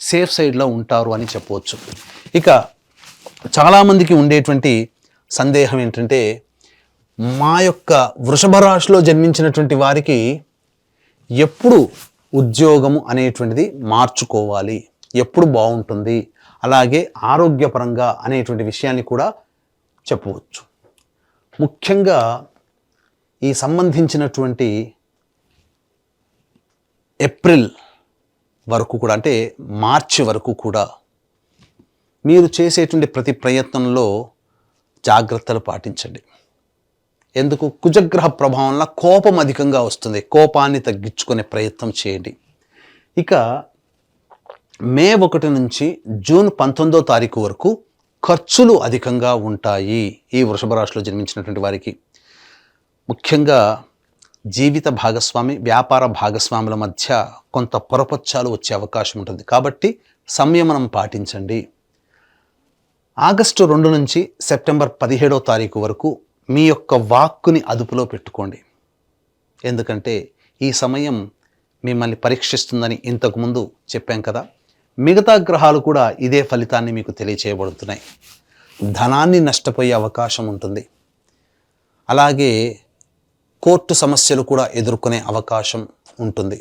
Speaker 4: సేఫ్ సైడ్లో ఉంటారు అని చెప్పవచ్చు. ఇక చాలామందికి ఉండేటువంటి సందేహం ఏంటంటే మా యొక్క వృషభ రాశిలో జన్మించినటువంటి వారికి ఎప్పుడు ఉద్యోగము అనేటువంటిది మార్చుకోవాలి, ఎప్పుడు బాగుంటుంది, అలాగే ఆరోగ్యపరంగా అనేటువంటి విషయాన్ని కూడా చెప్పవచ్చు. ముఖ్యంగా ఈ సంబంధించినటువంటి ఏప్రిల్ వరకు కూడా అంటే మార్చి వరకు కూడా మీరు చేసేటువంటి ప్రతి ప్రయత్నంలో జాగ్రత్తలు పాటించండి. ఎందుకు? కుజగ్రహ ప్రభావంలో కోపం అధికంగా వస్తుంది. కోపాన్ని తగ్గించుకునే ప్రయత్నం చేయండి. ఇక మే 1 నుంచి జూన్ 19వ తారీఖు వరకు ఖర్చులు అధికంగా ఉంటాయి ఈ వృషభ రాశిలో జన్మించినటువంటి వారికి. ముఖ్యంగా జీవిత భాగస్వామి, వ్యాపార భాగస్వాముల మధ్య కొంత పొరపచ్చాలు వచ్చే అవకాశం ఉంటుంది. కాబట్టి సంయమనం పాటించండి. ఆగస్టు 2 నుంచి సెప్టెంబర్ 17వ తారీఖు వరకు మీ యొక్క వాక్కుని అదుపులో పెట్టుకోండి. ఎందుకంటే ఈ సమయం మిమ్మల్ని పరీక్షిస్తుందని ఇంతకుముందు చెప్పాం కదా. మిగతా గ్రహాలు కూడా ఇదే ఫలితాన్ని మీకు తెలియచేయబడుతున్నాయి. ధనాన్ని నష్టపోయే అవకాశం ఉంటుంది. అలాగే కోర్టు సమస్యలు కూడా ఎదుర్కొనే అవకాశం ఉంటుంది.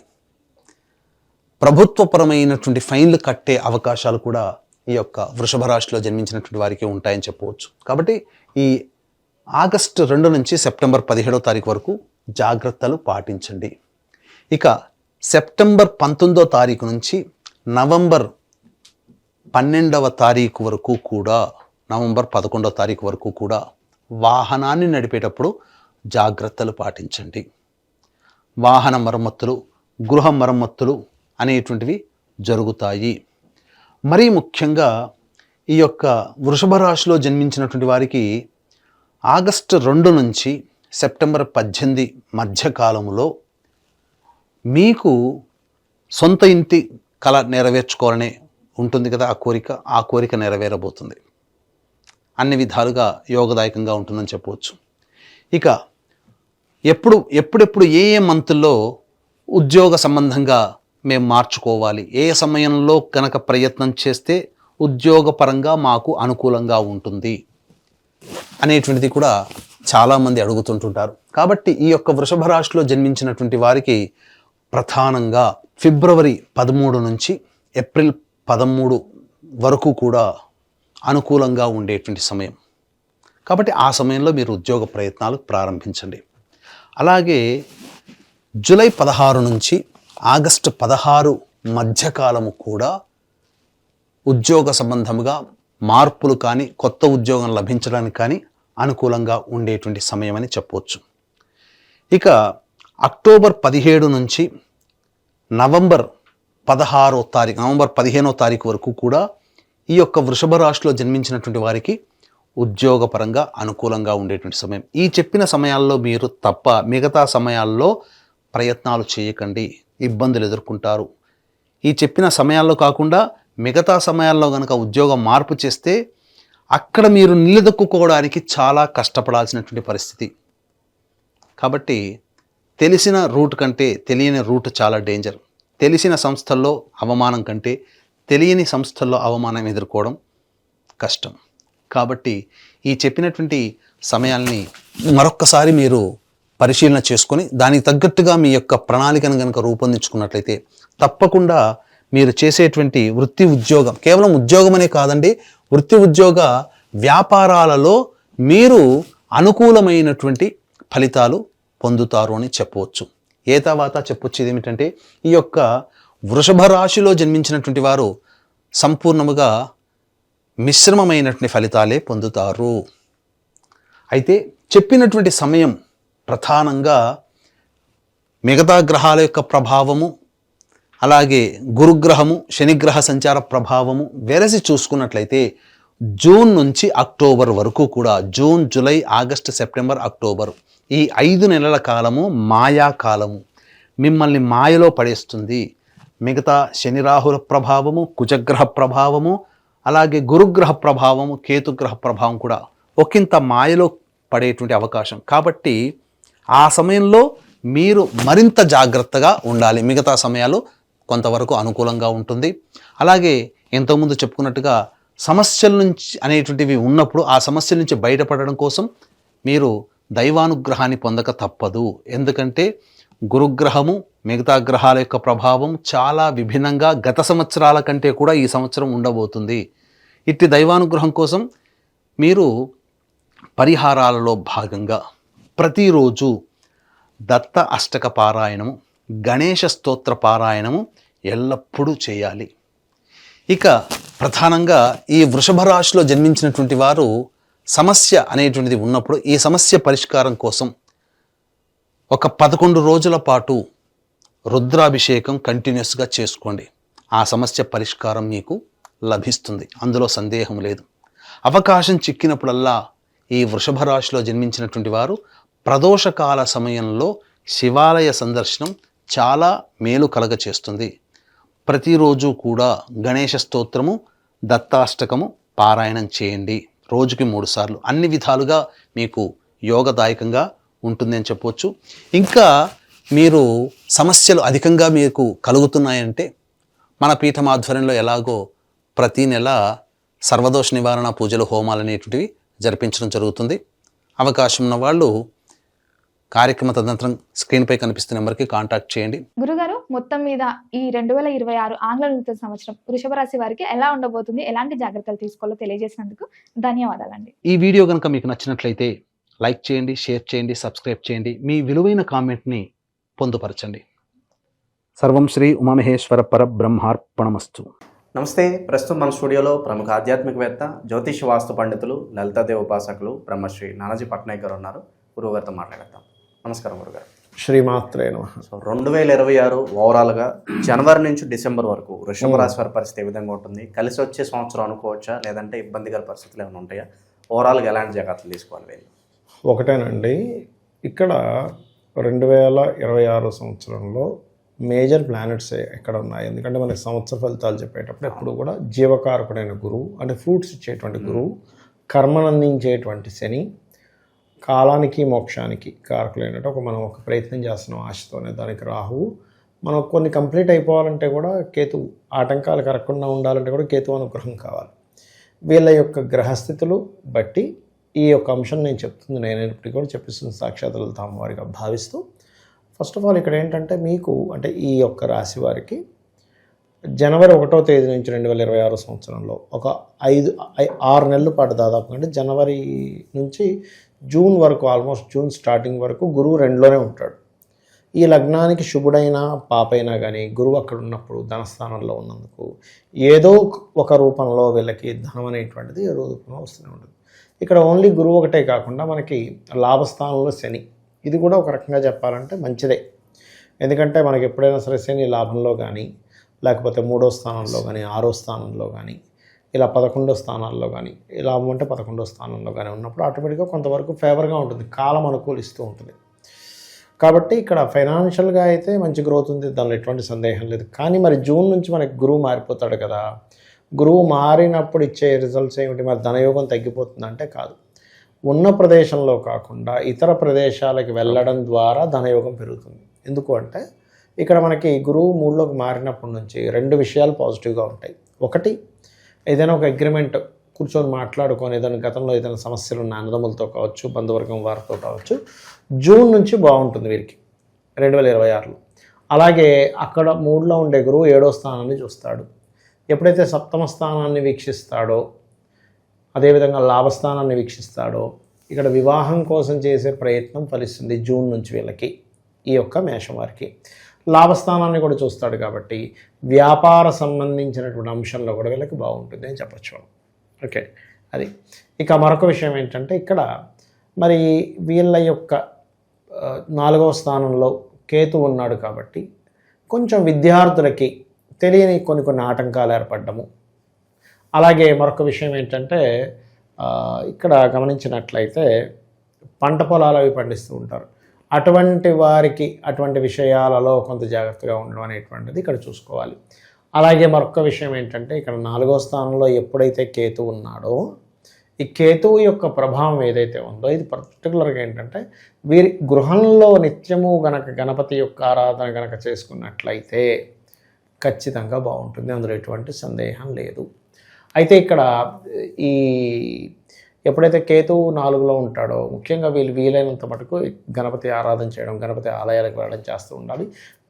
Speaker 4: ప్రభుత్వపరమైనటువంటి ఫైన్లు కట్టే అవకాశాలు కూడా ఈ యొక్క వృషభ రాశిలో జన్మించినటువంటి వారికి ఉంటాయని చెప్పవచ్చు. కాబట్టి ఈ ఆగస్టు 2 నుంచి సెప్టెంబర్ 17వ తారీఖు వరకు జాగ్రత్తలు పాటించండి. ఇక సెప్టెంబర్ 19వ తారీఖు నుంచి నవంబర్ 12వ తారీఖు వరకు కూడా, నవంబర్ 11వ తారీఖు వరకు కూడా వాహనాన్ని నడిపేటప్పుడు జాగ్రత్తలు పాటించండి. వాహన మరమ్మతులు, గృహ మరమ్మతులు అనేటువంటివి జరుగుతాయి. మరీ ముఖ్యంగా ఈ యొక్క వృషభ రాశిలో జన్మించినటువంటి వారికి ఆగస్టు 2 నుంచి సెప్టెంబర్ 18 మధ్యకాలంలో మీకు సొంత ఇంటి కళ నెరవేర్చుకోవాలనే ఉంటుంది కదా ఆ కోరిక నెరవేరబోతుంది. అన్ని విధాలుగా యోగదాయకంగా ఉంటుందని చెప్పవచ్చు. ఇక ఎప్పుడెప్పుడు ఏ మంత్లో ఉద్యోగ సంబంధంగా మేము మార్చుకోవాలి, ఏ సమయంలో కనుక ప్రయత్నం చేస్తే ఉద్యోగపరంగా మాకు అనుకూలంగా ఉంటుంది అనేటువంటిది కూడా చాలామంది అడుగుతుంటుంటారు. కాబట్టి ఈ యొక్క వృషభ రాశిలో జన్మించినటువంటి వారికి ప్రధానంగా ఫిబ్రవరి 13 నుంచి ఏప్రిల్ 13 వరకు కూడా అనుకూలంగా ఉండేటువంటి సమయం. కాబట్టి ఆ సమయంలో మీరు ఉద్యోగ ప్రయత్నాలు ప్రారంభించండి. అలాగే జూలై 16 నుంచి ఆగస్టు 16 మధ్యకాలము కూడా ఉద్యోగ సంబంధముగా మార్పులు కానీ కొత్త ఉద్యోగం లభించడానికి కానీ అనుకూలంగా ఉండేటువంటి సమయం అని చెప్పవచ్చు. ఇక అక్టోబర్ 17 నుంచి నవంబర్ 15వ తారీఖు వరకు కూడా ఈ యొక్క వృషభ రాశిలో జన్మించినటువంటి వారికి ఉద్యోగపరంగా అనుకూలంగా ఉండేటువంటి సమయం. ఈ చెప్పిన సమయాల్లో మీరు తప్ప మిగతా సమయాల్లో ప్రయత్నాలు చేయకండి, ఇబ్బందులు ఎదుర్కొంటారు. ఈ చెప్పిన సమయాల్లో కాకుండా మిగతా సమయాల్లో కనుక ఉద్యోగం మార్పు చేస్తే అక్కడ మీరు నిలదొక్కుకోవడానికి చాలా కష్టపడాల్సినటువంటి పరిస్థితి. కాబట్టి తెలిసిన రూట్ కంటే తెలియని రూట్ చాలా డేంజర్. తెలిసిన సంస్థల్లో అవమానం కంటే తెలియని సంస్థల్లో అవమానం ఎదుర్కోవడం కష్టం. కాబట్టి ఈ చెప్పినటువంటి సమయాల్ని మరొక్కసారి మీరు పరిశీలన చేసుకొని దానికి తగ్గట్టుగా మీ యొక్క ప్రణాళికను కనుక రూపొందించుకున్నట్లయితే తప్పకుండా మీరు చేసేటువంటి వృత్తి ఉద్యోగం, కేవలం ఉద్యోగం అనే కాదండి, వృత్తి ఉద్యోగ వ్యాపారాలలో మీరు అనుకూలమైనటువంటి ఫలితాలు పొందుతారు అని చెప్పవచ్చు. ఏ తర్వాత చెప్పొచ్చు ఏమిటంటే ఈ యొక్క వృషభ రాశిలో జన్మించినటువంటి వారు సంపూర్ణముగా మిశ్రమమైనటువంటి ఫలితాలే పొందుతారు. అయితే చెప్పినటువంటి సమయం ప్రధానంగా మిగతా గ్రహాల యొక్క ప్రభావము, అలాగే గురుగ్రహము శనిగ్రహ సంచార ప్రభావము వెరసి చూసుకున్నట్లయితే జూన్ నుంచి అక్టోబర్ వరకు కూడా, June July August September October, ఈ 5 నెలల కాలము మాయా కాలము, మిమ్మల్ని మాయలో పడేస్తుంది. మిగతా శని రాహుల ప్రభావము, కుజగ్రహ ప్రభావము, అలాగే గురుగ్రహ ప్రభావము, కేతుగ్రహ ప్రభావం కూడా ఒకంత మాయలో పడేటువంటి అవకాశం. కాబట్టి ఆ సమయంలో మీరు మరింత జాగ్రత్తగా ఉండాలి. మిగతా సమయాలు కొంతవరకు అనుకూలంగా ఉంటుంది. అలాగే ఇంతకుముందు చెప్పుకున్నట్టుగా సమస్యల నుంచి అనేటువంటివి ఉన్నప్పుడు ఆ సమస్యల నుంచి బయటపడడం కోసం మీరు దైవానుగ్రహాన్ని పొందక తప్పదు. ఎందుకంటే గురుగ్రహము మిగతా గ్రహాల యొక్క ప్రభావం చాలా విభిన్నంగా గత సంవత్సరాల కంటే కూడా ఈ సంవత్సరం ఉండబోతుంది. ఇట్టి దైవానుగ్రహం కోసం మీరు పరిహారాలలో భాగంగా ప్రతిరోజు దత్త అష్టక పారాయణము, గణేశ స్తోత్ర పారాయణము ఎల్లప్పుడూ చేయాలి. ఇక ప్రధానంగా ఈ వృషభ రాశిలో జన్మించినటువంటి వారు సమస్య అనేటువంటిది ఉన్నప్పుడు ఈ సమస్య పరిష్కారం కోసం ఒక 11 రోజుల పాటు రుద్రాభిషేకం కంటిన్యూస్గా చేసుకోండి. ఆ సమస్య పరిష్కారం మీకు లభిస్తుంది, అందులో సందేహం లేదు. అవకాశం చిక్కినప్పుడల్లా ఈ వృషభ రాశిలో జన్మించినటువంటి వారు ప్రదోషకాల సమయంలో శివాలయ సందర్శనం చాలా మేలు కలగచేస్తుంది. ప్రతిరోజు కూడా గణేశ స్తోత్రము, దత్తాష్టకము పారాయణం చేయండి, రోజుకి 3 సార్లు. అన్ని విధాలుగా మీకు యోగదాయకంగా ఉంటుంది అని చెప్పవచ్చు. ఇంకా మీరు సమస్యలు అధికంగా మీకు కలుగుతున్నాయంటే మన పీఠం ఆధ్వర్యంలో ఎలాగో ప్రతి నెల సర్వదోష నివారణ పూజలు, హోమాలు అనేటువంటివి జరిపించడం జరుగుతుంది. అవకాశం ఉన్న వాళ్ళు కార్యక్రమ తదనంతరం స్క్రీన్పై కనిపిస్తున్న నెంబర్కి కాంటాక్ట్ చేయండి.
Speaker 2: గురుగారు, మొత్తం మీద ఈ 2026 ఆంగ్ల నూతన సంవత్సరం వృషభ రాశి వారికి ఎలా ఉండబోతుంది, ఎలాంటి జాగ్రత్తలు తీసుకోవాలో తెలియజేసినందుకు ధన్యవాదాలండి.
Speaker 4: ఈ వీడియో కనుక మీకు నచ్చినట్లయితే లైక్ చేయండి, షేర్ చేయండి, సబ్స్క్రైబ్ చేయండి. మీ విలువైన కామెంట్ని పొందుపరచండి.
Speaker 3: సర్వం శ్రీ ఉమామహేశ్వర పరబ్రహ్మార్పణమస్తు.
Speaker 1: నమస్తే. ప్రస్తుతం మన స్టూడియోలో ప్రముఖ ఆధ్యాత్మికవేత్త, జ్యోతిష వాస్తు పండితులు, లలితాదేవి ఉపాసకులు బ్రహ్మశ్రీ నానాజీ పట్నాయక్ గారు ఉన్నారు. గురువుగారితో మాట్లాడతాం. నమస్కారం గురుగారు.
Speaker 5: శ్రీమాత్రే నమః.
Speaker 1: సో 2026 ఓవరాల్గా జనవరి నుంచి డిసెంబర్ వరకు వృషభ రాశి వారి పరిస్థితి ఏ విధంగా ఉంటుంది? కలిసి వచ్చే సంవత్సరం అనుకోవచ్చా, లేదంటే ఇబ్బందికర పరిస్థితులు ఏమైనా ఉంటాయా? ఓవరాల్గా ఎలాంటి జాగ్రత్తలు తీసుకోవాలి వీళ్ళు?
Speaker 5: ఒకటేనండి, ఇక్కడ 2026 సంవత్సరంలో మేజర్ ప్లానెట్స్ ఎక్కడ ఉన్నాయి? ఎందుకంటే మనకి సంవత్సర ఫలితాలు చెప్పేటప్పుడు ఎప్పుడు కూడా జీవకారకుడైన గురువు, అంటే ఫ్రూట్స్ ఇచ్చేటువంటి గురువు, కర్మనందించేటువంటి శని, కాలానికి మోక్షానికి కారకులైనట్టు మనం ఒక ప్రయత్నం చేస్తున్నాం ఆశతోనే. దానికి రాహువు, మనం కొన్ని కంప్లీట్ అయిపోవాలంటే కూడా కేతువు, ఆటంకాలు కరగకుండా ఉండాలంటే కూడా కేతువు అనుగ్రహం కావాలి. వీళ్ళ యొక్క గ్రహస్థితులు బట్టి ఈ యొక్క అంశం నేను చెప్తుంది, నేను ఇప్పటికీ కూడా చెప్పిస్తుంది సాక్షాత్ లలిత అమ్మవారిగా భావిస్తూ. ఫస్ట్ ఆఫ్ ఆల్ ఇక్కడ ఏంటంటే మీకు, అంటే ఈ యొక్క రాశి వారికి జనవరి 1వ తేదీ నుంచి 2026 సంవత్సరంలో ఒక 6 నెలల పాటు దాదాపు, అంటే జనవరి నుంచి జూన్ వరకు, ఆల్మోస్ట్ జూన్ స్టార్టింగ్ వరకు గురువు 2లోనే ఉంటాడు. ఈ లగ్నానికి శుభుడైన పాపైనా కానీ గురువు అక్కడ ఉన్నప్పుడు ధనస్థానంలో ఉన్నందుకు ఏదో ఒక రూపంలో వీళ్ళకి ధనం అనేటువంటిది ఏదో రూపంలో వస్తూనే ఉంటుంది. ఇక్కడ ఓన్లీ గురువు ఒకటే కాకుండా మనకి లాభస్థానంలో శని, ఇది కూడా ఒక రకంగా చెప్పాలంటే మంచిదే. ఎందుకంటే మనకి ఎప్పుడైనా సరే శని లాభంలో కానీ, లేకపోతే 3వ స్థానంలో కానీ, 6వ స్థానంలో కానీ, ఇలా 11వ స్థానాల్లో కానీ, లాభం అంటే 11వ స్థానంలో కానీ ఉన్నప్పుడు ఆటోమేటిక్గా కొంతవరకు ఫేవర్గా ఉంటుంది, కాలం అనుకూలిస్తూ ఉంటుంది. కాబట్టి ఇక్కడ ఫైనాన్షియల్గా అయితే మంచి గ్రోత్ ఉంది, దానిలో ఎటువంటి సందేహం లేదు. కానీ మరి జూన్ నుంచి మనకి గురువు మారిపోతాడు కదా, గురువు మారినప్పుడు ఇచ్చే రిజల్ట్స్ ఏమిటి? మరి ధనయోగం తగ్గిపోతుందంటే కాదు. ఉన్న ప్రదేశంలో కాకుండా ఇతర ప్రదేశాలకు వెళ్ళడం ద్వారా ధనయోగం పెరుగుతుంది. ఎందుకు అంటే ఇక్కడ మనకి గురువు 3లోకి మారినప్పటి నుంచి 2 విషయాలు పాజిటివ్గా ఉంటాయి. ఒకటి, ఏదైనా ఒక అగ్రిమెంట్ కూర్చొని మాట్లాడుకొని ఏదైనా గతంలో ఏదైనా సమస్యలు ఉన్న అన్నదమ్ములతో కావచ్చు, బంధువర్గం వారితో కావచ్చు, జూన్ నుంచి బాగుంటుంది వీరికి 2026లో. అలాగే అక్కడ 3లో ఉండే గురువు 7వ స్థానాన్ని చూస్తాడు. ఎప్పుడైతే 7వ స్థానాన్ని వీక్షిస్తాడో, అదేవిధంగా లాభస్థానాన్ని వీక్షిస్తాడో, ఇక్కడ వివాహం కోసం చేసే ప్రయత్నం ఫలిస్తుంది జూన్ నుంచి వీళ్ళకి, ఈ యొక్క మేషం వారికి. లాభస్థానాన్ని కూడా చూస్తాడు కాబట్టి వ్యాపార సంబంధించినటువంటి అంశంలో కూడా వీళ్ళకి బాగుంటుంది అని చెప్పచ్చు. ఓకే, అది. ఇక మరొక విషయం ఏంటంటే ఇక్కడ మరి వీళ్ళ యొక్క 4వ స్థానంలో కేతు ఉన్నాడు కాబట్టి కొంచెం విద్యార్థులకి తెలియని కొన్ని ఆటంకాలు ఏర్పడము. అలాగే మరొక విషయం ఏంటంటే ఇక్కడ గమనించినట్లయితే పంట పొలాలు అవి పండిస్తూ ఉంటారు, అటువంటి వారికి అటువంటి విషయాలలో కొంత జాగ్రత్తగా ఉండడం అనేటువంటిది ఇక్కడ చూసుకోవాలి. అలాగే మరొక విషయం ఏంటంటే ఇక్కడ 4వ స్థానంలో ఎప్పుడైతే కేతు ఉన్నాడో, ఈ కేతువు యొక్క ప్రభావం ఏదైతే ఉందో ఇది పర్టికులర్గా ఏంటంటే వీరి గృహంలో నిత్యము గనక గణపతి యొక్క ఆరాధన గనక చేసుకున్నట్లయితే ఖచ్చితంగా బాగుంటుంది, అందులో ఎటువంటి సందేహం లేదు. అయితే ఇక్కడ ఈ ఎప్పుడైతే కేతువు 4లో ఉంటాడో ముఖ్యంగా వీలైనంత మటుకు గణపతి ఆరాధన చేయడం, గణపతి ఆలయాలకు వెళ్ళడం చేస్తూ ఉండాలి.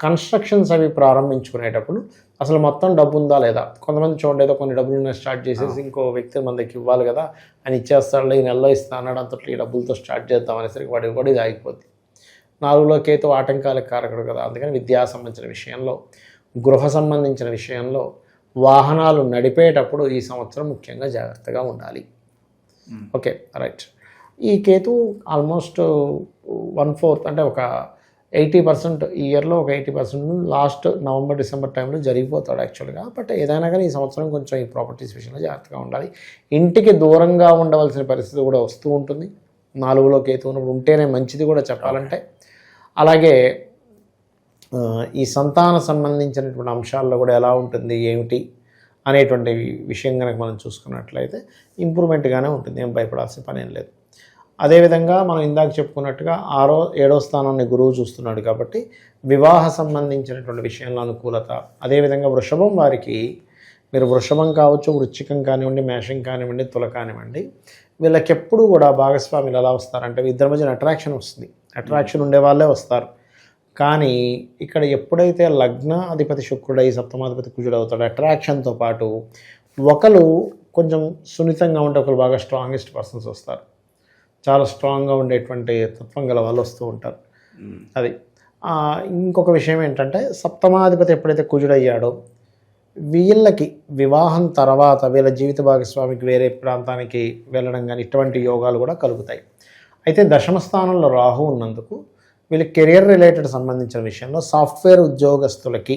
Speaker 5: కన్స్ట్రక్షన్స్ అవి ప్రారంభించుకునేటప్పుడు అసలు మొత్తం డబ్బు ఉందా లేదా, కొంతమంది చూడండి ఏదో కొన్ని డబ్బులు స్టార్ట్ చేసేసి ఇంకో వ్యక్తి మన దగ్గరికి ఇవ్వాలి కదా అని ఇచ్చేస్తాడు, ఈ నెలలో ఇస్తా అన్నాడు, అంతట్లో ఈ డబ్బులతో స్టార్ట్ చేద్దాం అనేసరికి వాడికి కూడా ఇది ఆగిపోద్ది. 4లో కేతు ఆటంకాలకు కారకుడు కదా, అందుకని విద్యా సంబంధించిన విషయంలో, గృహ సంబంధించిన విషయంలో, వాహనాలు నడిపేటప్పుడు ఈ సంవత్సరం ముఖ్యంగా జాగ్రత్తగా ఉండాలి. Okay, right. ఈ కేతు ఆల్మోస్ట్ 1/4 అంటే ఒక 80% ఈ ఇయర్లో ఒక 80% లాస్ట్ నవంబర్ డిసెంబర్ టైంలో జరిగిపోతాడు యాక్చువల్గా. బట్ ఏదైనా కానీ ఈ సంవత్సరం కొంచెం ఈ ప్రాపర్టీస్ విషయంలో జాగ్రత్తగా ఉండాలి. ఇంటికి దూరంగా ఉండవలసిన పరిస్థితి కూడా వస్తూ ఉంటుంది 4లో కేతు ఉన్నప్పుడు, ఉంటేనే మంచిది కూడా చెప్పాలంటే. అలాగే ఈ సంతాన సంబంధించినటువంటి అంశాల్లో కూడా ఎలా ఉంటుంది ఏమిటి అనేటువంటి విషయం కనుక మనం చూసుకున్నట్లయితే ఇంప్రూవ్మెంట్గానే ఉంటుంది, ఏం భయపడాల్సిన పని ఏం లేదు. అదేవిధంగా మనం ఇందాక చెప్పుకున్నట్టుగా 7వ స్థానాన్ని గురువు చూస్తున్నాడు కాబట్టి వివాహ సంబంధించినటువంటి విషయంలో అనుకూలత. అదేవిధంగా వృషభం వారికి, మీరు వృషభం కావచ్చు, వృశ్చికం కానివ్వండి, మేషం కానివ్వండి, తుల కానివ్వండి, వీళ్ళకి ఎప్పుడు కూడా భాగస్వాములు ఎలా వస్తారంటే ఇద్దరి మధ్యన అట్రాక్షన్ వస్తుంది, అట్రాక్షన్ ఉండే వాళ్ళే వస్తారు. కానీ ఇక్కడ ఎప్పుడైతే లగ్న అధిపతి శుక్రుడై సప్తమాధిపతి కుజుడు అవుతాడు, అట్రాక్షన్తో పాటు ఒకరు కొంచెం సున్నితంగా ఉంటే ఒకరు బాగా స్ట్రాంగెస్ట్ పర్సన్స్ వస్తారు, చాలా స్ట్రాంగ్గా ఉండేటువంటి తత్వం గల వాళ్ళు వస్తూ ఉంటారు. అది. ఇంకొక విషయం ఏంటంటే సప్తమాధిపతి ఎప్పుడైతే కుజుడయ్యాడో వీళ్ళకి వివాహం తర్వాత వీళ్ళ జీవిత భాగస్వామికి వేరే ప్రాంతానికి వెళ్ళడం కానీ ఇటువంటి యోగాలు కూడా కలుగుతాయి. అయితే దశమ స్థానంలో రాహు ఉన్నందుకు వీళ్ళ కెరియర్ రిలేటెడ్ సంబంధించిన విషయంలో సాఫ్ట్వేర్ ఉద్యోగస్తులకి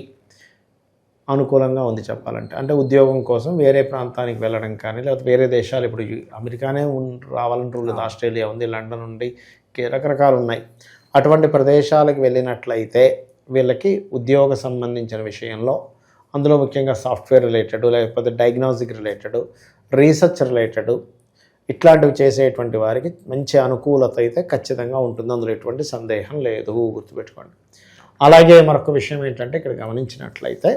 Speaker 5: అనుకూలంగా ఉంది చెప్పాలంటే. అంటే ఉద్యోగం కోసం వేరే ప్రాంతానికి వెళ్ళడం కానీ, లేకపోతే వేరే దేశాలు, ఇప్పుడు అమెరికానే రావాలని రూల్ లేదు, ఆస్ట్రేలియా ఉంది, లండన్ ఉంది, రకరకాలు ఉన్నాయి. అటువంటి ప్రదేశాలకు వెళ్ళినట్లయితే వీళ్ళకి ఉద్యోగ సంబంధించిన విషయంలో, అందులో ముఖ్యంగా సాఫ్ట్వేర్ రిలేటెడ్, లేకపోతే డయాగ్నోస్టిక్ రిలేటెడ్, రీసెర్చ్ రిలేటెడ్, ఇట్లాంటివి చేసేటువంటి వారికి మంచి అనుకూలత అయితే ఖచ్చితంగా ఉంటుంది, అందులో ఎటువంటి సందేహం లేదు, గుర్తుపెట్టుకోండి. అలాగే మరొక విషయం ఏంటంటే ఇక్కడ గమనించినట్లయితే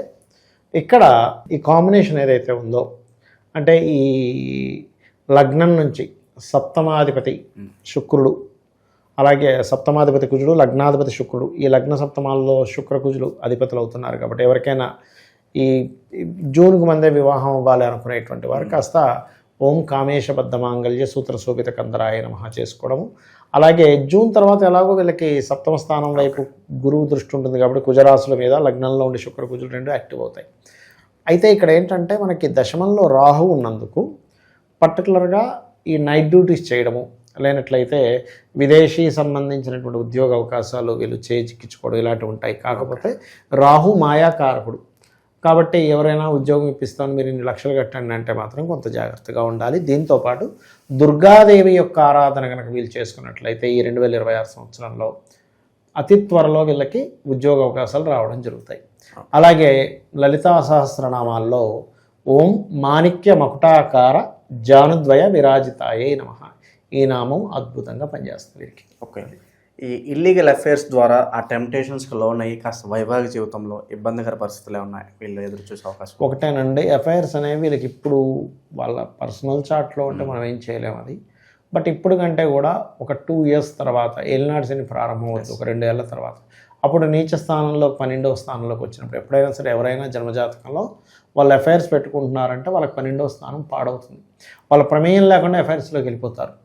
Speaker 5: ఇక్కడ ఈ కాంబినేషన్ ఏదైతే ఉందో, అంటే ఈ లగ్నం నుంచి సప్తమాధిపతి శుక్రుడు, అలాగే సప్తమాధిపతి కుజుడు, లగ్నాధిపతి శుక్రుడు, ఈ లగ్న సప్తమాల్లో శుక్ర కుజులు అధిపతులు అవుతున్నారు. కాబట్టి ఎవరికైనా ఈ జూన్కు మందే వివాహం అవ్వాలి అనుకునేటువంటి వారు కాస్త ఓం కామేశబద్ధ మాంగళ్య సూత్ర శోభిత కందరాయ నమః చేసుకోవడము. అలాగే జూన్ తర్వాత ఎలాగో వీళ్ళకి సప్తమ స్థానం వైపు గురువు దృష్టి ఉంటుంది కాబట్టి కుజరాశుల మీద లగ్నంలో ఉండే శుక్ర కుజులు రెండు యాక్టివ్ అవుతాయి. అయితే ఇక్కడ ఏంటంటే మనకి దశమంలో రాహు ఉన్నందుకు పర్టికులర్గా ఈ నైట్ డ్యూటీస్ చేయడము, లేనట్లయితే విదేశీ సంబంధించినటువంటి ఉద్యోగ అవకాశాలు వీళ్ళు చేజిక్కించుకోవడం ఇలాంటివి ఉంటాయి. కాకపోతే రాహు మాయాకారకుడు కాబట్టి ఎవరైనా ఉద్యోగం ఇప్పిస్తాను మీరు ఇన్ని లక్షలు కట్టండి అంటే మాత్రం కొంత జాగ్రత్తగా ఉండాలి. దీంతోపాటు దుర్గాదేవి యొక్క ఆరాధన కనుక వీళ్ళు చేసుకున్నట్లయితే ఈ 2026 సంవత్సరంలో అతి త్వరలో వీళ్ళకి ఉద్యోగ అవకాశాలు రావడం జరుగుతాయి. అలాగే లలితా సహస్రనామాల్లో ఓం మాణిక్య మకుటాకార జానుద్వయ విరాజితాయే నమః ఈ నామం అద్భుతంగా పనిచేస్తుంది వీరికి.
Speaker 1: ఓకే, ఈ ఇల్లీగల్ అఫైర్స్ ద్వారా ఆ టెంప్టేషన్స్కి లోన్ అయ్యి కాస్త వైవాహిక జీవితంలో ఇబ్బందికర పరిస్థితులు ఉన్నాయి వీళ్ళు ఎదురు చూసే అవకాశం?
Speaker 5: ఒకటేనండి, ఎఫ్ఐఆర్స్ అనేవి వీళ్ళకి ఇప్పుడు వాళ్ళ పర్సనల్ చార్ట్లో ఉంటే మనం ఏం చేయలేము అది. బట్ ఇప్పుడు కంటే కూడా ఒక 2 years తర్వాత ఏలినాడు శని ప్రారంభం అవుతుంది, ఒక 2 ఏళ్ల తర్వాత. అప్పుడు నీచ స్థానంలో 12వ స్థానంలోకి వచ్చినప్పుడు ఎప్పుడైనా సరే ఎవరైనా జన్మజాతకంలో వాళ్ళు ఎఫ్ఐఆర్స్ పెట్టుకుంటున్నారంటే వాళ్ళకి 12వ స్థానం పాడవుతుంది. వాళ్ళ ప్రమేయం లేకుండా ఎఫ్ఐఆర్స్లోకి వెళ్ళిపోతారు.